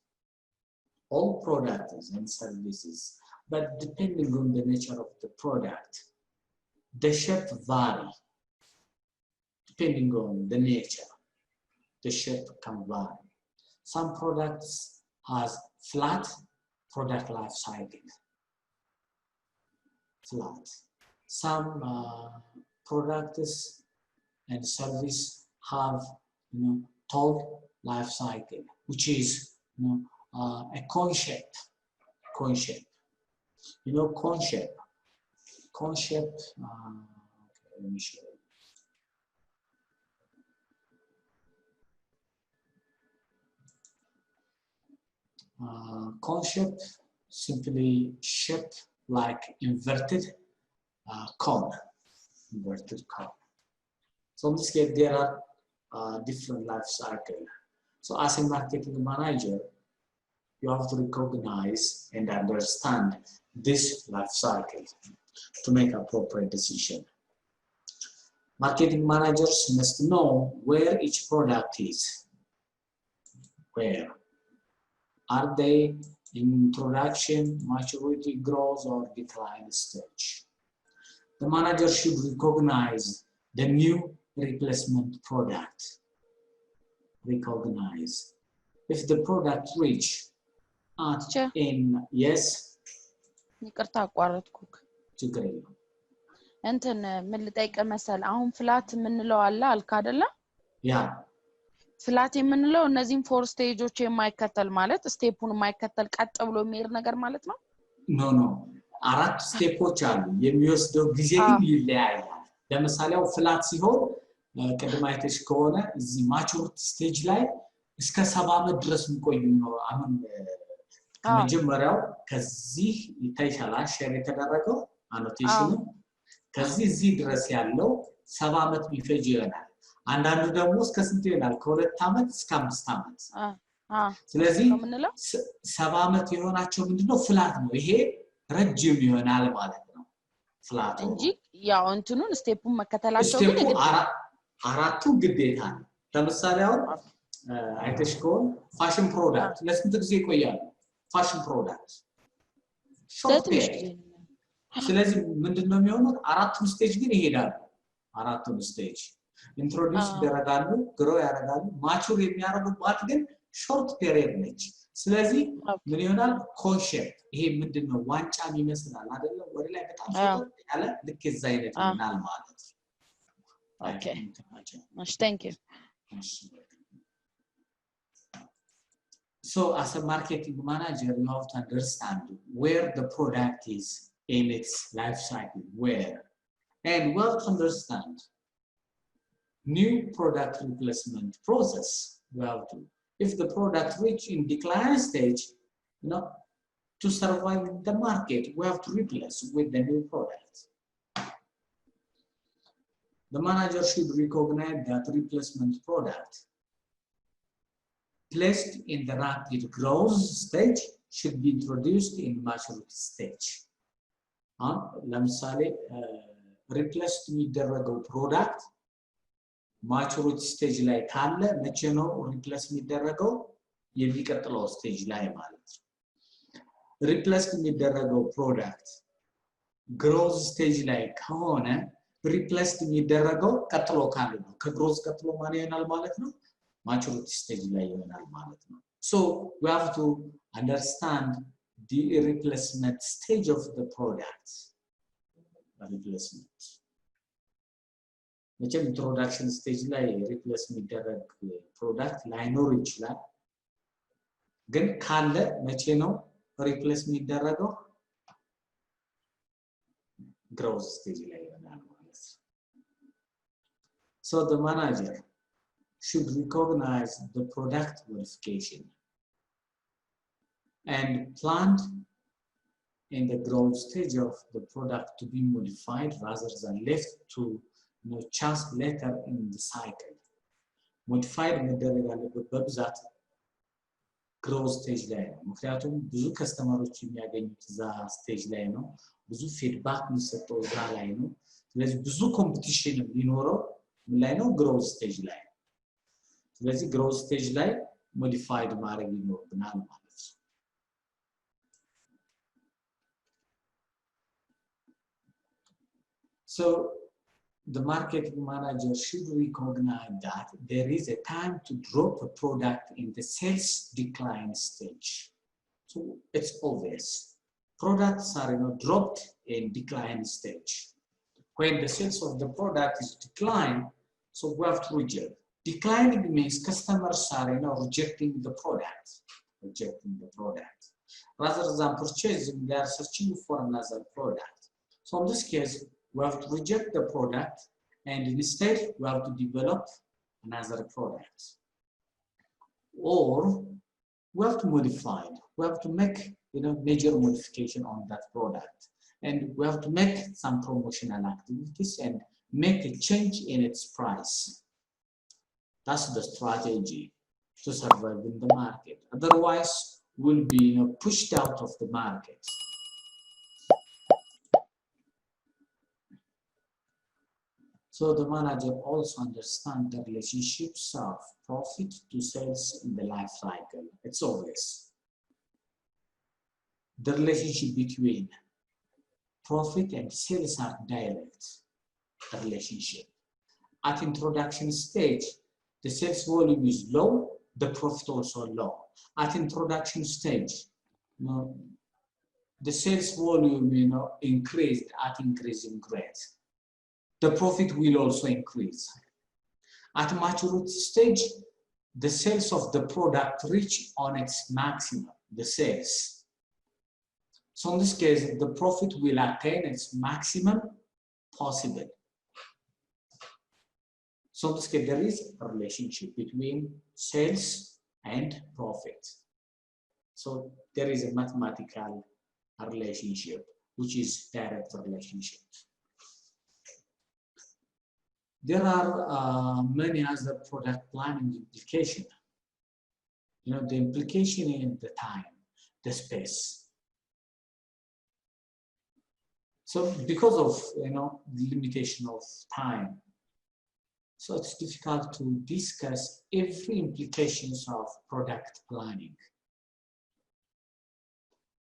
C: All products and services, but depending on the nature of the product, the shape vary. depending on the nature, the shape can vary. Some products has flat product life cycle, flat. Some products and service have tall life cycle, which is a cone shape. Cone shape. Cone shape. Cone shape. Okay, let me show you. Cone shape, simply shape like inverted cone. Inverted cone. So in this case, there are different life cycle. So as a marketing manager, you have to recognize and understand this life cycle to make appropriate decision. Marketing managers must know where each product is. Where? Are they in introduction, maturity, growth, or decline stage? The manager should recognize the new replacement product. Recognize. If the product reach in, yes?
E: ይቅርታ አቋረጥኩክ።
C: ችግር የለም።
E: እንትን ምን ልጠይቅ መሰል አሁን ፍላት የምንለው አለ አልካ አይደለ?
C: ያ
E: ፍላት የምንለው እነዚህን ፎር ስቴጆች የማይከተል ማለት ስቴፑን የማይከተል ቀጥ ብሎ የሚሄድ ነገር ማለት ነው?
C: ኖ አራት ስቴፖች አሉ። የሚወስደው ጊዜ ግን ይለያያል። ለምሳሌ ፍላት ሲሆን ቅድም አይተሽ ከሆነ እዚህ ማቹሪቲ ስቴጅ ላይ እስከ 70 ዓመት ድረስ የሚቆይ ነው። አሁን ከመጀመሪያው ከዚህ ይታይሻል ሼር የተደረገው አኖቴሽኑ ከዚህ እዚህ ድረስ ያለው 70 ዓመት ቢፈጅ ይሆናል። አንዳንዱ ደግሞ እስከ ስንት ይሆናል? ከ2 ዓመት እስከ 5 ዓመት። ስለዚህ 70 ዓመት የሆናቸው ምንድነው ፍላት ነው። ይሄ ረጅም ይሆናል ማለት ነው ፍላት
E: እንጂ ያው እንትኑን ስቴፑን መከተላቸው ግን
C: አራቱ ግዴታ ነው። ለምሳሌ አሁን አይተሽ ከሆነ ፋሽን ፕሮዳክት ለስንት ጊዜ ይቆያል? ፋሽን ፕሮዳክት ሾርት ፔሪድ። ስለዚህ ምንድነው የሚሆነው? አራቱን ስቴጅ ግን ይሄዳሉ። አራቱን ስቴጅ ኢንትሮዲዩስ ይደረጋሉ፣ ግሮ ያደርጋሉ። ማቹር የሚያደርጉባት ግን ሾርት ፔሪድ ነች። ስለዚህ ምን ይሆናል? ኮንሸፕት። ይሄ ምንድነው? ዋንጫም ይመስላል አይደለ? ወደ ላይ በጣም ሾርት ያለ ልክ እዛ አይነት ይሆናል ማለት ነው።
E: Okay. Thank you.
C: So as a marketing manager, you have to understand where the product is in its life cycle, where. And we have to understand new product replacement process. We have to, if the product reach in decline stage, to survive in the market, we have to replace with the new product. The manager should recognize that replacement product placed in the rapid growth stage should be introduced in maturity stage. ለምሳሌ replaced የሚደረገው product maturity stage ላይ ካለ መቼ ነው replace የሚደረገው? የሚቀጥለው stage ላይ ማለት ነው። replaced የሚደረገው product growth stage ላይ ከሆነ replaced የሚደረገው ቀጥሎ ካለ ነው። ከግሮዝ ቀጥሎ ማን ይሆናል ማለት ነው? maturity stage ላይ ይሆናል ማለት ነው። So we have to understand the replacement stage of the product. replacement መቼም introduction stage ላይ replace የሚደረግ product ላይኖር ይችላል። ግን ካለ መቼ ነው replace የሚደረገው? growth stage ላይ ይሆናል ማለት ነው። So the manager should recognize the product modification and planned in the growth stage of the product to be modified rather than left to chance later in the cycle. Modified መደረግ ያለበት በብዛት growth stage ላይ ነው። ምክንያቱም ብዙ ከስተመሮች የሚያገኙት እዛ ስቴጅ ላይ ነው። ብዙ ፊድባክ የሚሰጠው እዛ ላይ ነው። ስለዚህ ብዙ ኮምፒቲሽን ሊኖረው ምን ላይ ነው? growth stage ላይ። ስለዚህ growth stage ላይ ሞዲፋይድ ማድረግ ይኖርብናል ማለት ነው። So the marketing manager should recognize that there is a time to drop a product in the sales decline stage. So it's obvious. Products are dropped in decline stage. When the sales of the product is declined, so we have to reject. Declining means customers are rejecting the product. Rather than purchasing, they are searching for another product. So in this case, we have to reject the product and instead we have to develop another product. Or we have to modify it. We have to make major modification on that product. And we have to make some promotional activities and make a change in its price. That's the strategy to survive in the market. Otherwise, we'll be pushed out of the market. So the manager also understands the relationships of profit to sales in the life cycle. It's obvious. The relationship between profit and sales are direct relationship. At introduction stage, the sales volume is low, the profit also low. At introduction stage, the sales volume increased at increasing rate. The profit will also increase. At maturity stage, the sales of the product reach on its maximum, the sales. So in this case, the profit will attain its maximum possible. So in this case, there is a relationship between sales and profit. So there is a mathematical relationship, which is direct relationship. There are many other product planning implications. The implication in the time, the space. So because of the limitation of time, so it's difficult to discuss every implications of product planning.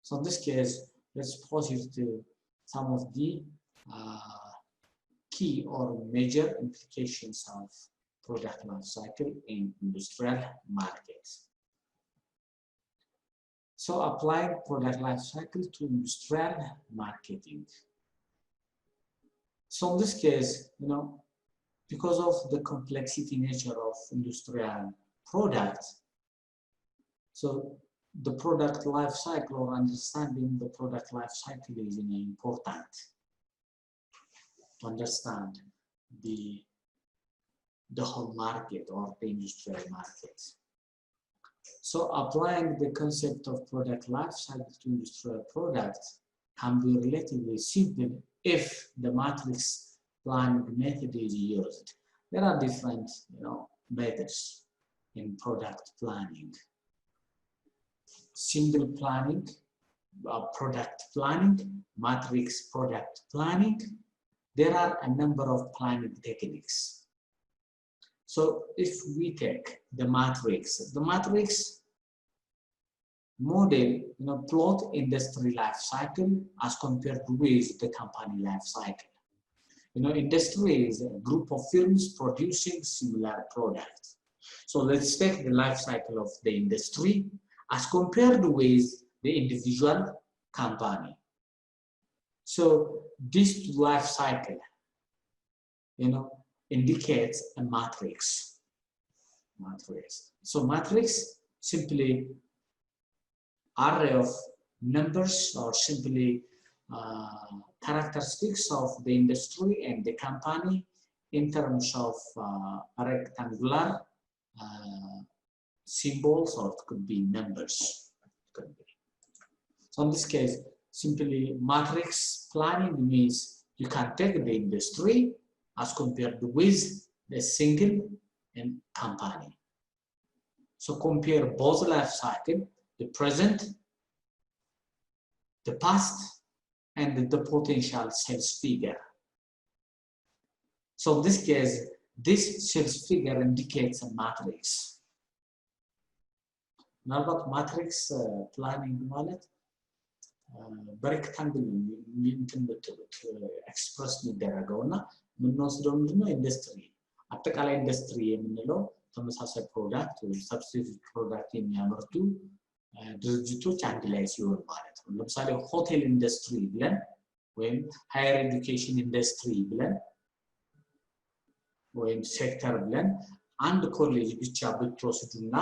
C: So in this case, let's proceed to some of the key or major implications of product life cycle in industrial markets. So applying product life cycle to industrial marketing. So in this case, because of the complexity nature of industrial products, so the product life cycle or understanding the product life cycle is important to understand the whole market or the industrial market. So applying the concept of product life cycle to industrial products can be relatively simple if the matrix planning method is used. There are different methods in product planning. Single planning, product planning, matrix product planning. There are a number of planning techniques. So if we take the matrix model, plot industry life cycle as compared with the company life cycle. Industry is a group of firms producing similar products. So let's take the life cycle of the industry as compared with the individual company. So this life cycle, indicates a matrix. So matrix simply array of numbers or simply characteristics of the industry and the company in terms of rectangular symbols, or it could be numbers. So in this case, simply matrix planning means you can take the industry as compared with the single and company. So compare both life cycle, the present, the past, and the potential sales figure. So in this case, this sales figure indicates a matrix. ምናልባት ማትሪክስ ፕላኒንግ ማለት በሬክታንግል እንትን ብትሉት ኤክስፕረስ የሚደረገው እና የምንወስደው ምንድነው ኢንዱስትሪ አጠቃላይ ኢንዱስትሪ የምንለው ተመሳሳይ ፕሮዳክት ወይ ሰብስቲቲዩት ፕሮዳክት የሚያመርቱ ድርጅቶች አንድ ላይ ሲሆን ማለት ነው ለምሳሌ ሆቴል ኢንዱስትሪ ብለን ወይም ሃየር ኤዱኬሽን ኢንዱስትሪ ብለን ወይም ሴክተር ብለን አንድ ኮሌጅ ብቻ ብትወስዱና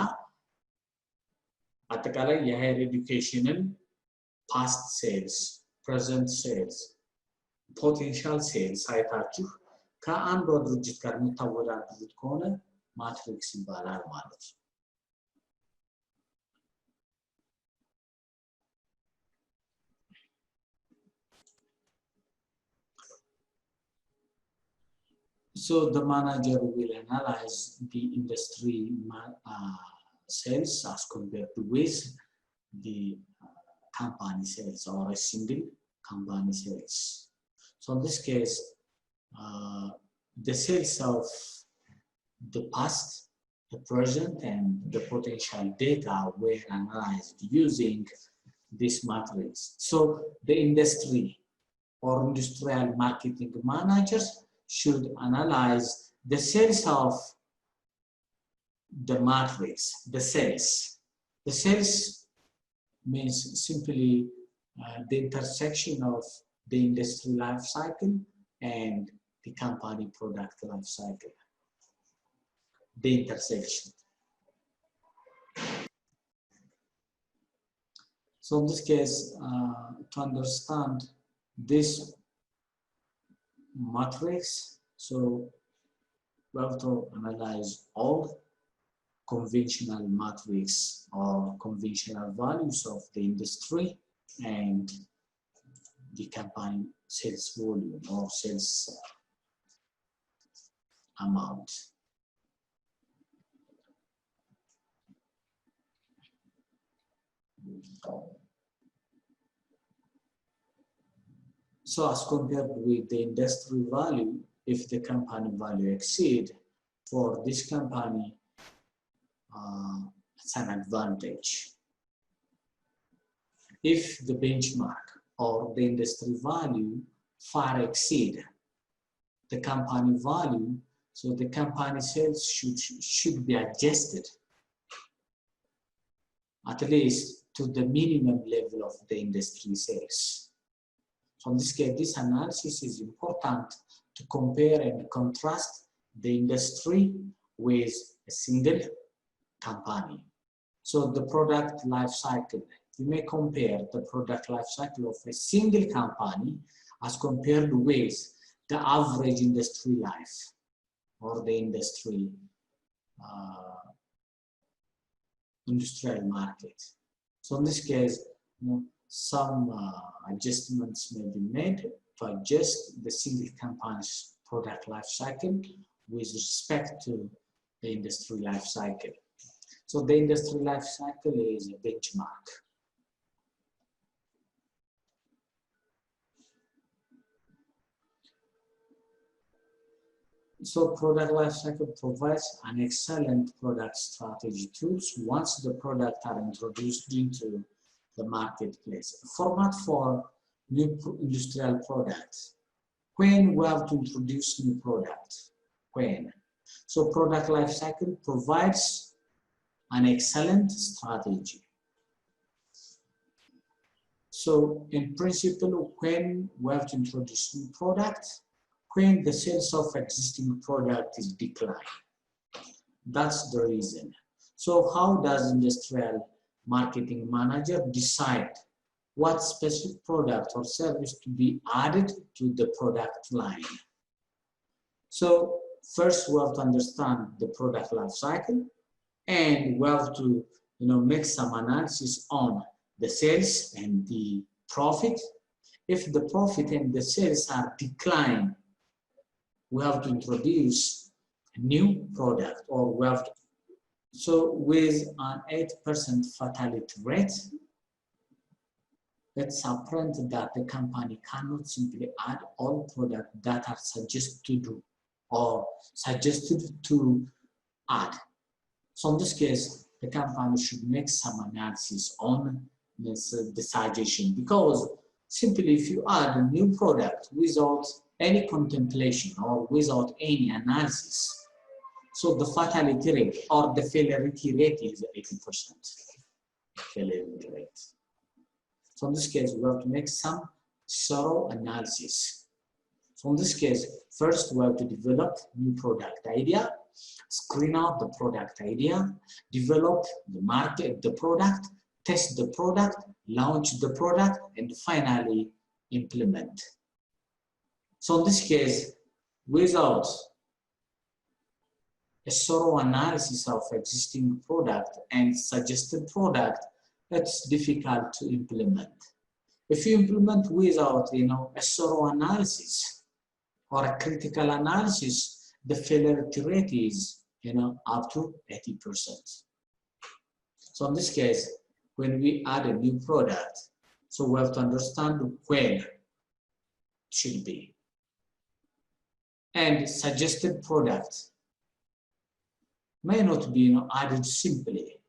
C: አጠቃላይ የሃየር ኤዱኬሽንን ፓስት ሴልስ ፕሬዘንት ሴልስ ፖቴንሻል ሴልስ አይታችሁ ከአንድ ድርጅት ጋር የምታወዳድሩት ከሆነ ማትሪክስ ይባላል ማለት ነው So the manager will analyze the industry sales as compared to with the company sales or a single company sales. So in this case, the sales of the past, the present, and the potential data were analyzed using this matrix. So the industry or industrial marketing managers should analyze the sales of the matrix, the sales. The sales means simply the intersection of the industry life cycle and the company product life cycle. The intersection. So in this case, to understand this matrix, so we have to analyze all conventional matrix or conventional values of the industry and the company sales volume or sales amount. So as compared with the industry value, if the company value exceed for this company, it's an advantage. If the benchmark or the industry value far exceed the company value, so the company sales should be adjusted at least to the minimum level of the industry sales. So in this case, this analysis is important to compare and contrast the industry with a single company. So the product life cycle, you may compare the product life cycle of a single company as compared with the average industry life or the industrial market. So in this case, some adjustments may be made to adjust the single company's product life cycle with respect to the industry life cycle. So the industry life cycle is a benchmark. So product life cycle provides an excellent product strategy tools once the products are introduced into the marketplace. Format for new industrial products. When we have to introduce new products. When. So product life cycle provides an excellent strategy. So in principle, when we have to introduce new products, when the sales of existing product is declined. That's the reason. So how does industrial marketing manager decide what specific product or service to be added to the product line? So first we have to understand the product life cycle, and we have to make some analysis on the sales and the profit. If the profit and the sales are declining, we have to introduce a new product, or we have to. So with an 8% fatality rate, it's apparent that the company cannot simply add all products that are suggested to add. So in this case, the company should make some analysis on the suggestion, because simply if you add a new product without any contemplation or without any analysis. So the fatality rate or the failure rate is 80%. Failure rate. So in this case, we have to make some thorough analysis. So in this case, first we have to develop new product idea, screen out the product idea, develop the market, the product, test the product, launch the product, and finally implement. So in this case, without a thorough analysis of existing product and suggested product, it's difficult to implement. If you implement without, a thorough analysis or a critical analysis, the failure rate is, up to 80%. So in this case, when we add a new product, so we have to understand where it should be. And suggested product may not be added simply.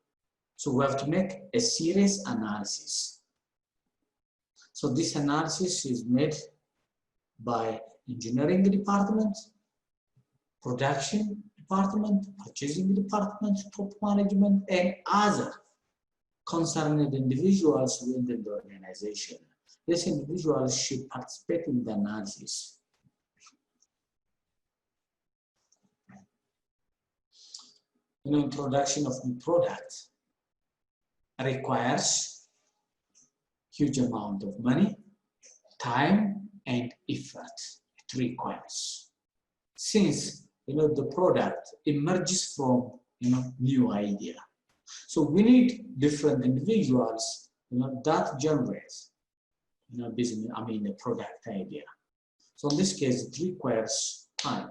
C: So we have to make a serious analysis. So this analysis is made by engineering department, production department, purchasing department, top management, and other concerned individuals within the organization. These individuals should participate in the analysis. Introduction of new product requires huge amount of money, time, and effort. It requires, since the product emerges from new idea. So we need different individuals that generate the product idea. So in this case, it requires time.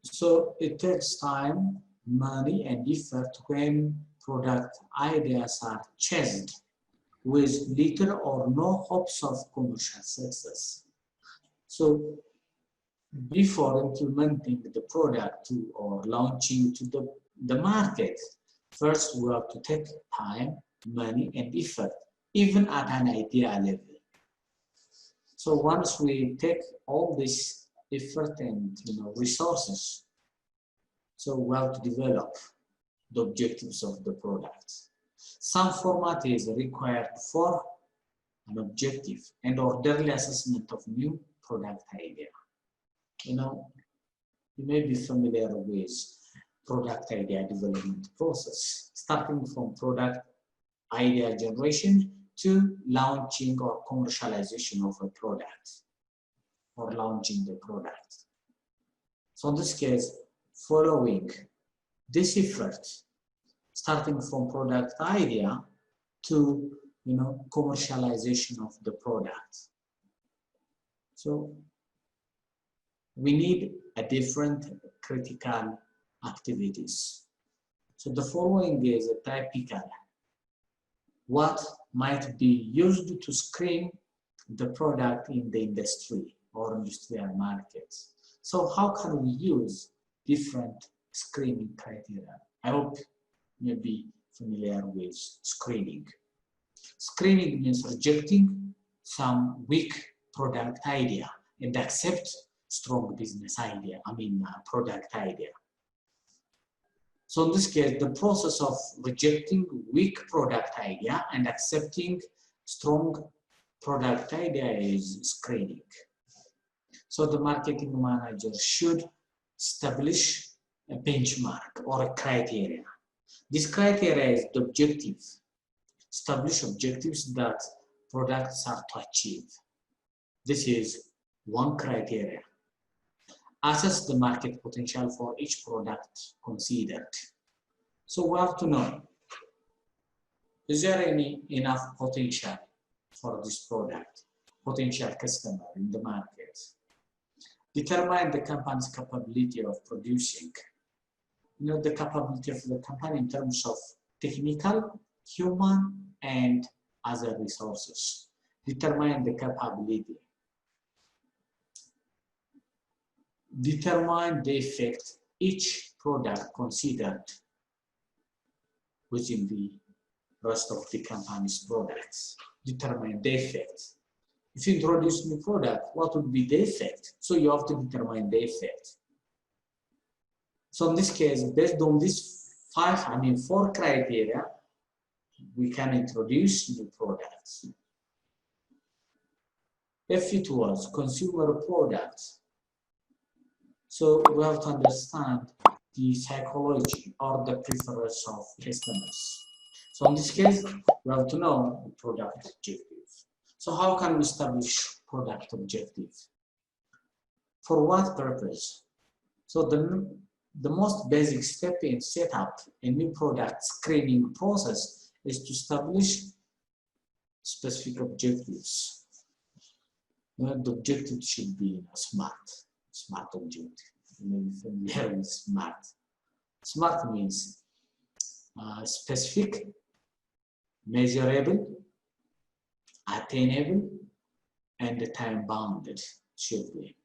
C: So it takes time, money, and effort when product ideas are chased with little or no hopes of commercial success. So before implementing the product or launching to the market, first we have to take time, money, and effort, even at an idea level. So once we take all this effort and resources, so we have to develop the objectives of the product. Some format is required for an objective and orderly assessment of new product idea. You may be familiar with product idea development process, starting from product idea generation to launching or commercialization of a product or launching the product. So in this case, following this effort, starting from product idea to commercialization of the product. So we need a different critical activities. So the following is a typical what might be used to screen the product in the industry or industrial markets. So how can we use different screening criteria? I hope you may be familiar with screening. Screening means rejecting some weak product idea and accept strong business idea, product idea. So in this case, the process of rejecting weak product idea and accepting strong product idea is screening. So the marketing manager should establish a benchmark or a criteria. This criteria is the objective. Establish objectives that products are to achieve. This is one criteria. Assess the market potential for each product considered. So we have to know, is there enough potential for this product, potential customer in the market? Determine the company's capability of producing. The capability of the company in terms of technical, human, and other resources. Determine the capability. Determine the effect each product considered within the rest of the company's products. Determine the effect. If you introduce new product, what would be the effect? So you have to determine the effect. So in this case, based on these 4 criteria, we can introduce new products. If it was consumer products, so we have to understand the psychology or the preference of customers. So in this case, we have to know the product objective. So how can we establish product objective? For what purpose? So the most basic step in set up a new product screening process is to establish specific objectives. The objective should be smart objective. Maybe familiar with smart. Smart means specific, measurable, attainable, and time bounded should be.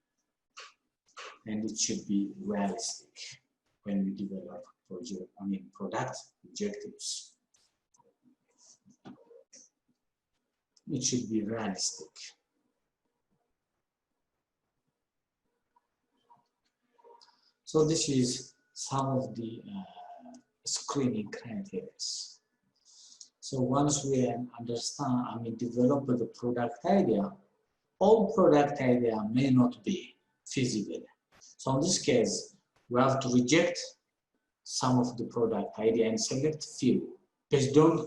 C: And it should be realistic when we develop product objectives. It should be realistic. So this is some of the screening criteria. So once we understand, develop the product idea, all product idea may not be feasible. So in this case, we have to reject some of the product idea and select few based on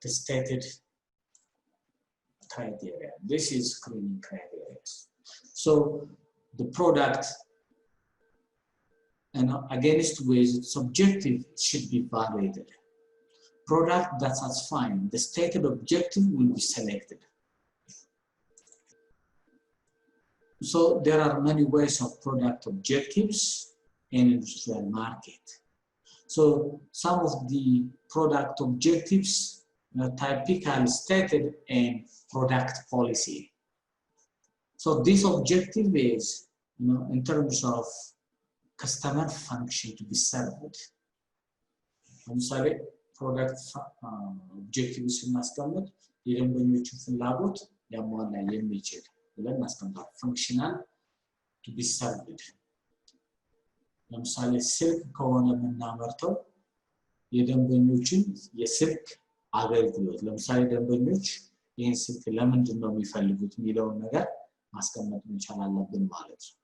C: the stated criteria. This is screening criteria. So the product, and against which its objective should be validated. Product that satisfies the stated objective will be selected. So there are many ways of product objectives in industrial market. So some of the product objectives are typically stated in product policy. So this objective is, in terms of customer function to be served. ለምሳሌ ፕሮዳክት ኦብጀክቲቭስ ማስቀመጥ የደንበኞችን ፍላጎት ሊያሟላ የሚችል ብለን ማስቀመጥ functional to be served። ለምሳሌ ስልክ ከሆነ የምናመርተው የደንበኞችን የስልክ አገልግሎት ለምሳሌ ደንበኞች ይህን ስልክ ለምንድን ነው የሚፈልጉት የሚለውን ነገር ማስቀመጥ መቻል አለብን ማለት ነው።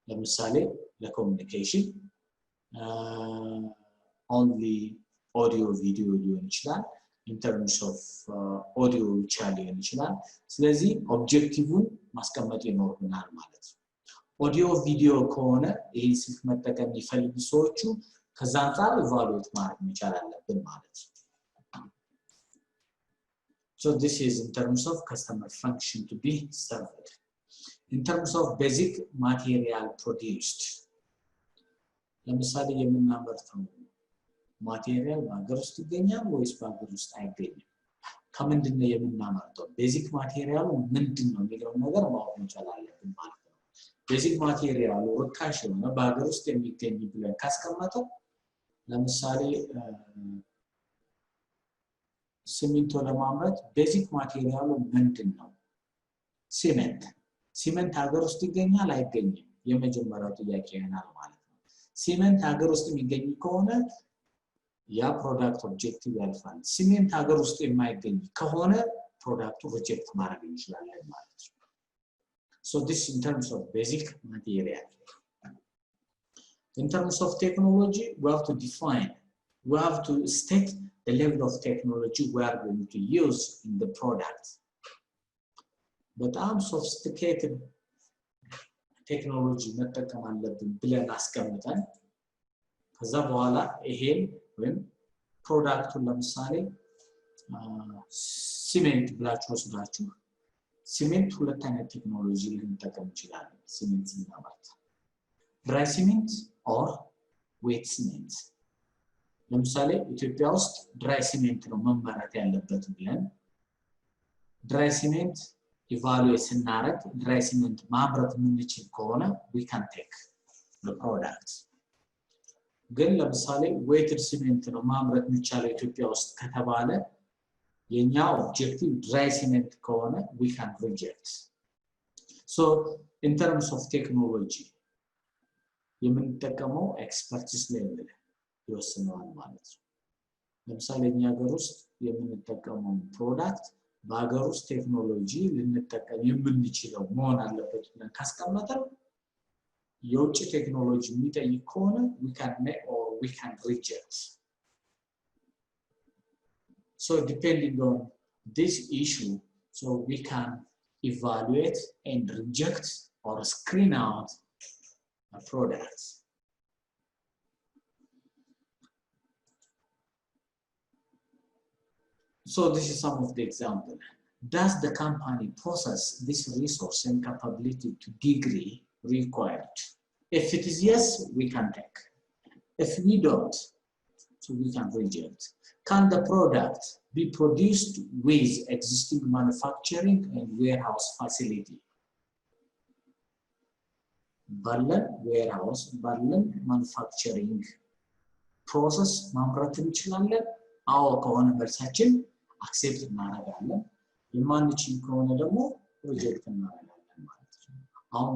C: ለምሳሌ ለኮሙኒኬሽን only audio video ሊሆን ይችላል in terms of audio ብቻ ሊሆን ይችላል። ስለዚህ ኦብጀክቲቭን ማስቀመጥ ይኖርብናል ማለት ነው። ኦዲዮ ቪዲዮ ከሆነ ይህን ስልክ መጠቀም የሚፈልጉ ሰዎቹ ከዛ አንፃር ኢቫሉዌት ማድረግ መቻል አለብን ማለት ነው። So this is in terms of customer function to be served. In terms of basic material produced, ለምሳሌ የምናመርተው ማቴሪያል በሀገር ውስጥ ይገኛል ወይስ በሀገር ውስጥ አይገኝም? ከምንድነው የምናመርተው? ቤዚክ ማቴሪያሉ ምንድነው የሚለው ነገር ማወቅ መቻል አለብን ማለት ነው። ቤዚክ ማቴሪያሉ ርካሽ የሆነ በሀገር ውስጥ የሚገኝ ብለን ካስቀመጠው ለምሳሌ ሲሚንቶ ለማምረት ቤዚክ ማቴሪያሉ ምንድነው? ሲመንት ሀገር ውስጥ ይገኛል አይገኝም? የመጀመሪያው ጥያቄ ይሆናል ማለት ነው። ሲመንት ሀገር ውስጥ የሚገኝ ከሆነ ያ ፕሮዳክት ኦብጀክቲቭ ያልፋል። ሲሜንት ሀገር ውስጥ የማይገኝ ከሆነ ፕሮዳክቱ ሪጀክት ማድረግ እንችላለን ማለት ነው። So this in terms of basic material. In terms of technology, we have to define, we have to state the level of technology we are going to use in the product. But I'm sophisticated technology መጠቀም አለብን ብለን አስቀምጠን ከዛ በኋላ ይሄን ወይም ፕሮዳክቱን ለምሳሌ ሲሜንት ብላችሁ ወስዳችሁ ሲሜንት ሁለት አይነት ቴክኖሎጂ ልንጠቀም እንችላለን። ሲሜንት ስናመርት ድራይ ሲሜንት ኦር ዌት ሲሜንት። ለምሳሌ ኢትዮጵያ ውስጥ ድራይ ሲሜንት ነው መመረት ያለበት ብለን ድራይ ሲሜንት ኢቫሉዌት ስናደርግ ድራይ ሲሜንት ማምረት የምንችል ከሆነ we can take the product። ግን ለምሳሌ ዌትድ ሲሜንት ነው ማምረት የሚቻለው ኢትዮጵያ ውስጥ ከተባለ የኛ objective dry cement ከሆነ we can reject. So in terms of technology የምንጠቀመው expertise level ይወስነዋል ማለት ነው። ለምሳሌ እኛ ሀገር ውስጥ የምንጠቀመው ፕሮዳክት በሀገር ውስጥ ቴክኖሎጂ ልንጠቀም የምንችለው መሆን አለበት ብለን ካስቀመጠን የውጭ ቴክኖሎጂ የሚጠይቅ ከሆነ we can make or we can reject. So depending on this issue, so we can evaluate and reject or screen out a product. So this is some of the example. Does the company possess this resource and capability to degree required? If it is yes, we can take. If we don't, so we can reject. Can the product be produced with existing manufacturing and warehouse facility? Ballan warehouse, Ballan manufacturing process ማምረት እንችላለን? አዎ ከሆነ መልሳችን አክሴፕት እናደርጋለን። የማንችል ከሆነ ደግሞ ሪጀክት እናደርጋለን ማለት ነው። አሁን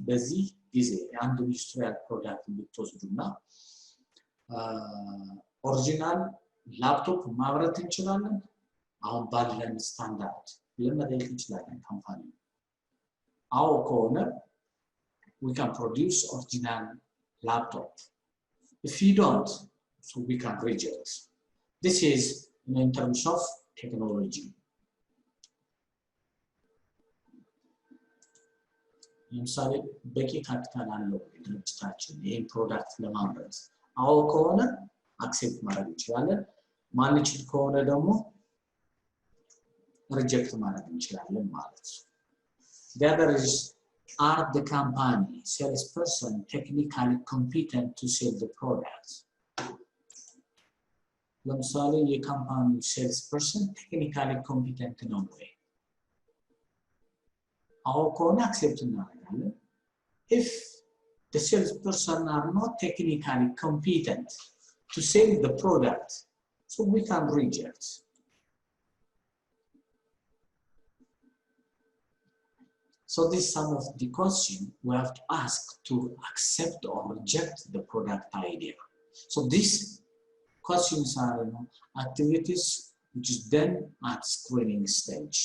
C: በዚህ ጊዜ አንድ ኢንዱስትሪያል ፕሮዳክት ብትወስዱና ኦሪጂናል ላፕቶፕ ማምረት እንችላለን? አሁን ባለን ስታንዳርድ ለመጠየቅ እንችላለን ካምፓኒ። አዎ ከሆነ we can produce original laptop. If you don't, so we can reject. This is in terms of technology. ለምሳሌ በቂ ካፒታል አለው ድርጅታችን ይሄን ፕሮዳክት ለማምረት አዎ ከሆነ አክሴፕት ማድረግ እንችላለን። ማንችል ከሆነ ደግሞ ሪጀክት ማድረግ እንችላለን ማለት ነው። The other is, are the company salesperson technically competent to sell the product? ለምሳሌ የካምፓኒ salesperson technically competent ነው ወይ? አዎ ከሆነ አክሴፕት እናደርጋለን። If the salesperson are not technically competent to sell the product, so we can reject. So this is some of the question we have to ask to accept or reject the product idea. So these questions are activities which is done at screening stage.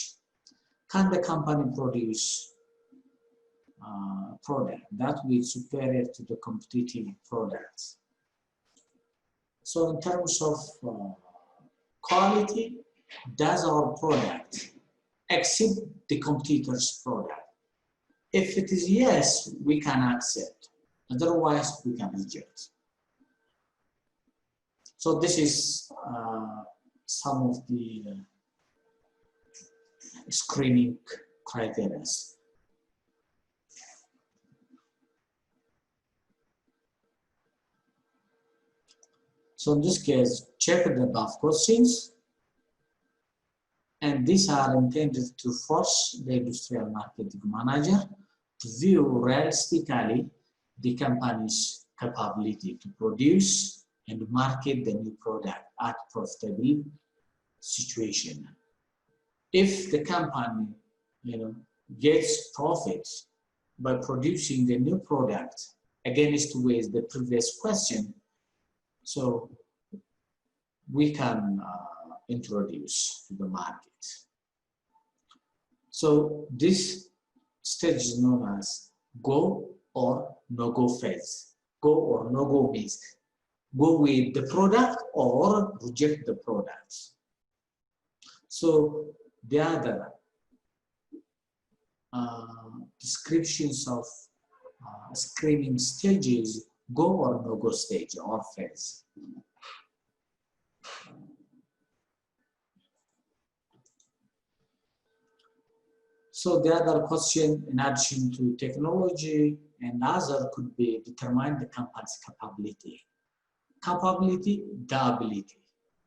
C: Can the company produce product that will be superior to the competitive products? So in terms of quality, does our product exceed the competitor's product? If it is yes, we can accept. Otherwise, we can reject. So this is some of the screening criteria. So in this case, check the above questions, and these are intended to force the industrial marketing manager to view realistically the company's capability to produce and market the new product at profitable situation. If the company, gets profits by producing the new product against with the previous question, so we can introduce to the market. So this stage is known as go or no-go phase. Go or no-go means go with the product or reject the product. So the other descriptions of screening stages, go or no-go stage or phase. So the other question, in addition to technology and other, could be determine the company's capability. Capability, the ability.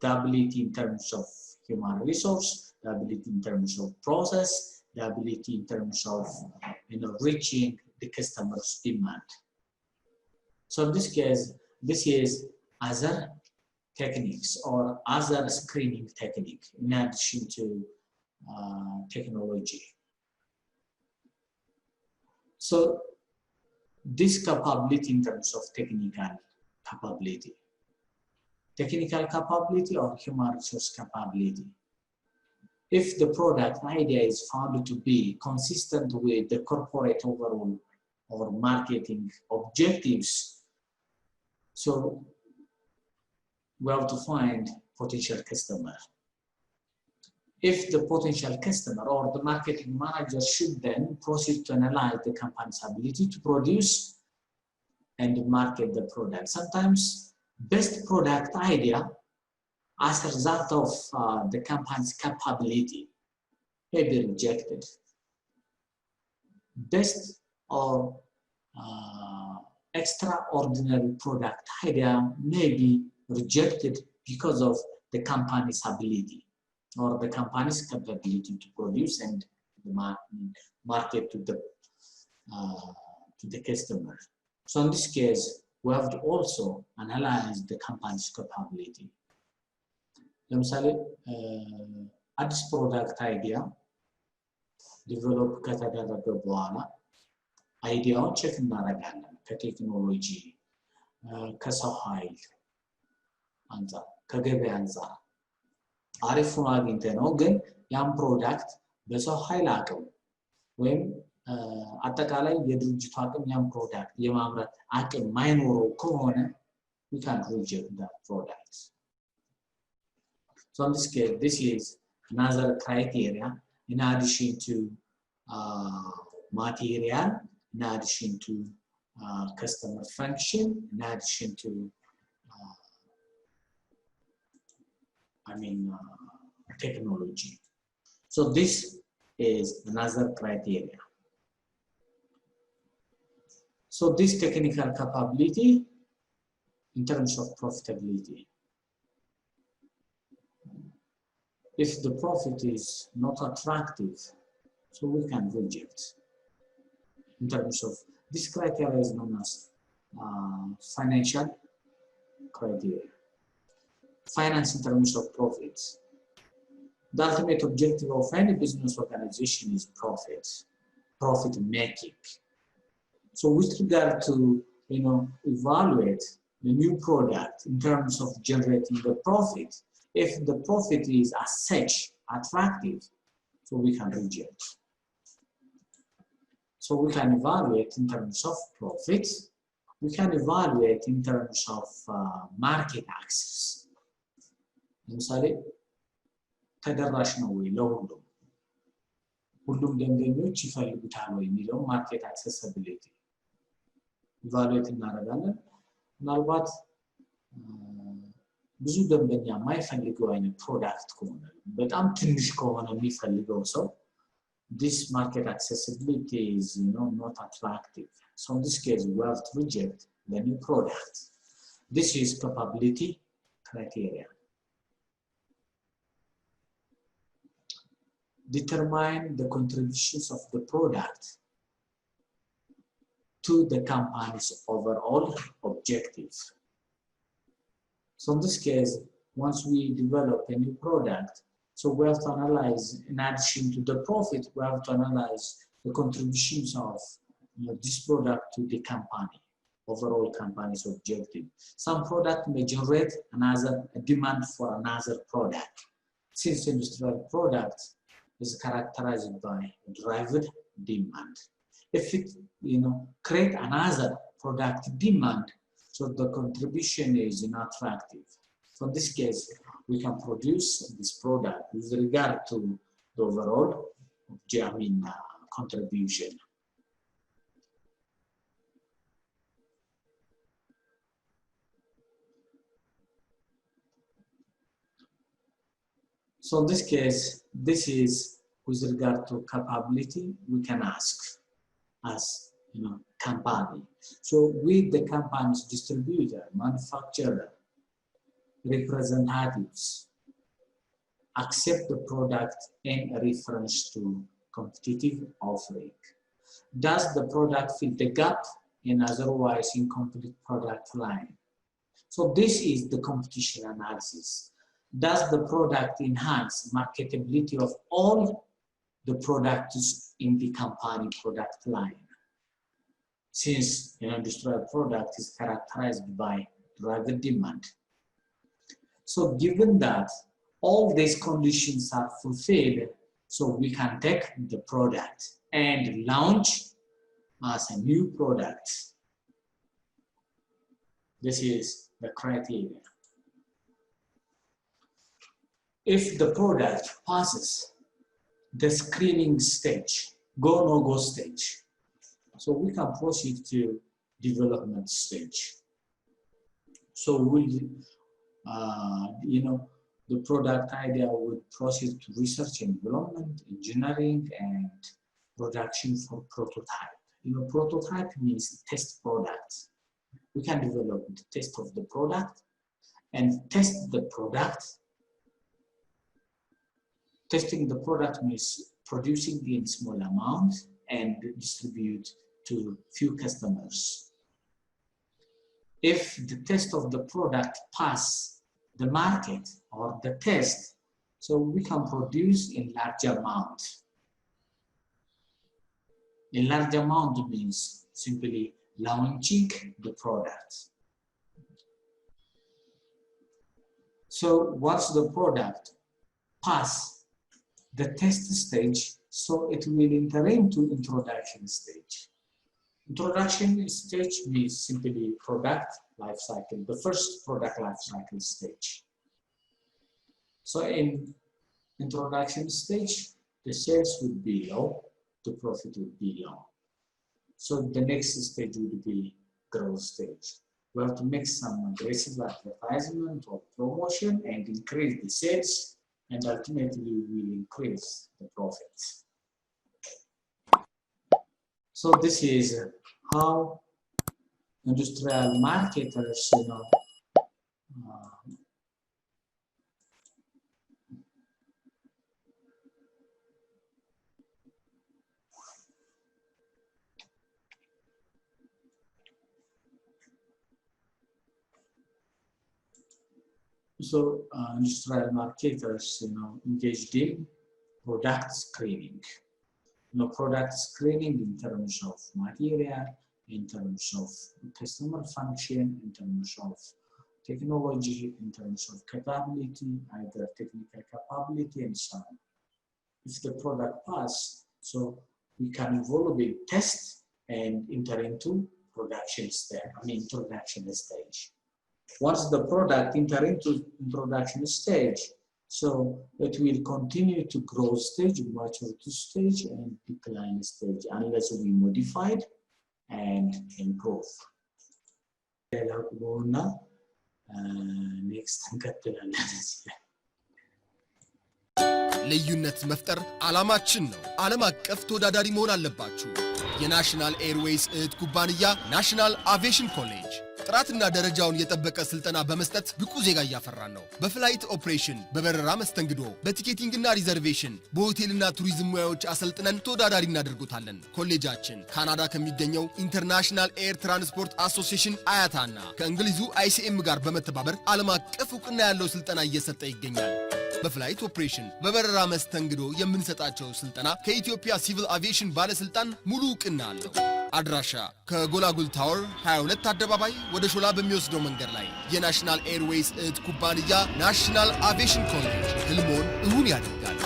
C: The ability in terms of human resource, the ability in terms of process, the ability in terms of reaching the customer's demand. So in this case, this is other techniques or other screening technique in addition to technology. So this capability in terms of technical capability or human resource capability. If the product idea is found to be consistent with the corporate overall or marketing objectives, so we have to find potential customer. If the potential customer or the marketing manager should then proceed to analyze the company's ability to produce and market the product. Sometimes best product idea as a result of the company's capability may be rejected. Best or extraordinary product idea may be rejected because of the company's ability or the company's capability to produce and market to the customer. So in this case, we have to also analyze the company's capability. ለምሳሌ አዲስ ፕሮዳክት አይዲያ ዲቨሎፕ ከተደረገ በኋላ አይዲያውን ቼክ እናደርጋለን ከቴክኖሎጂ ከሰው ኃይል አንፃር ከገበያ አንፃር አሪፉን አግኝተነው ግን ያን ፕሮዳክት በሰው ኃይል አቅም ወይም አጠቃላይ የድርጅቱ አቅም ያን ፕሮዳክት የማምረት አቅም ማይኖረው ከሆነ we can reject that product. So in this case, this is another criteria in addition to material, in addition to customer function, in addition to technology. So this is another criteria. So this technical capability in terms of profitability. If the profit is not attractive, so we can reject. In terms of this criteria is known as financial criteria. Finance in terms of profits. The ultimate objective of any business organization is profit making. So with regard to evaluate the new product in terms of generating the profit, if the profit is as such attractive, so we can reject. So we can evaluate in terms of profit, we can evaluate in terms of market access. ለምሳሌ ተደራሽ ነው ወይ ለሁሉም ሁሉም ደንበኞች ይፈልጉታል ወይ የሚለው ማርኬት አክሰሲቢሊቲ ኢቫሉዌት እናደርጋለን። ምናልባት ብዙ ደንበኛ የማይፈልገው አይነት ፕሮዳክት ከሆነ በጣም ትንሽ ከሆነ የሚፈልገው ሰው this market accessibility is not attractive. So in this case we have to reject the new product. This is capability criteria. Determine the contributions of the product to the company's overall objective. So in this case, once we develop a new product, so we have to analyze, in addition to the profit, we have to analyze the contributions of this product to the company, overall company's objective. Some product may generate a demand for another product. Since industrial product is characterized by derived demand. If it create another product demand, so the contribution is unattractive. So in this case, we can produce this product with regard to the overall contribution. So in this case, this is with regard to capability, we can ask as company. So with the company's distributor, manufacturer, representatives accept the product in reference to competitive offering. Does the product fill the gap in otherwise incomplete product line? So this is the competition analysis. Does the product enhance marketability of all the products in the company product line? Since an industrial product is characterized by driver demand. So given that all these conditions are fulfilled, so we can take the product and launch as a new product. This is the criteria. If the product passes the screening stage, go no go stage, so we can proceed to development stage. So we'll, the product idea will proceed to research and development, engineering, and production for prototype. Prototype means test product. We can develop the test of the product and test the product. Testing the product means producing in small amount and distribute to few customers. If the test of the product pass the market or the test, so we can produce in large amount. In large amount means simply launching the product. So once the product pass the test stage, so it will enter into introduction stage. Introduction stage means simply product life cycle, the first product life cycle stage. So in introduction stage, the sales would be low, the profit would be low. So the next stage would be growth stage. We have to make some aggressive advertisement or promotion and increase the sales, and ultimately will increase the profits. So this is how industrial marketers, industrial marketers, engaged in product screening. Product screening in terms of material, in terms of customer function, in terms of technology, in terms of capability, either technical capability and so on. If the product pass, so we can involve in test and enter into production stage, introduction stage. Once the product enter into introduction stage, so it will continue to grow stage, maturity stage, and decline stage unless we modify it and improve. Next,
B: ልዩነት መፍጠር ዓላማችን ነው። ዓለም አቀፍ ተወዳዳሪ መሆን አለባችሁ። የናሽናል ኤርዌይስ እህት ኩባንያ ናሽናል አቪዬሽን ኮሌጅ ጥራትና ደረጃውን የጠበቀ ስልጠና በመስጠት ብቁ ዜጋ እያፈራን ነው። በፍላይት ኦፕሬሽን፣ በበረራ መስተንግዶ፣ በቲኬቲንግና ሪዘርቬሽን፣ በሆቴልና ቱሪዝም ሙያዎች አሰልጥነን ተወዳዳሪ እናደርጉታለን። ኮሌጃችን ካናዳ ከሚገኘው ኢንተርናሽናል ኤር ትራንስፖርት አሶሲዬሽን አያታና ከእንግሊዙ ICM ጋር በመተባበር ዓለም አቀፍ ዕውቅና ያለው ስልጠና እየሰጠ ይገኛል። በፍላይት ኦፕሬሽን፣ በበረራ መስተንግዶ የምንሰጣቸው ስልጠና ከኢትዮጵያ ሲቪል አቪዬሽን ባለስልጣን ሙሉ ዕውቅና አለው። አድራሻ ከጎላጉል ታወር 22 አደባባይ ወደ ሾላ በሚወስደው መንገድ ላይ የናሽናል ኤርዌይስ እህት ኩባንያ ናሽናል አቪዬሽን ኮሌጅ ህልሞን እውን ያደርጋል።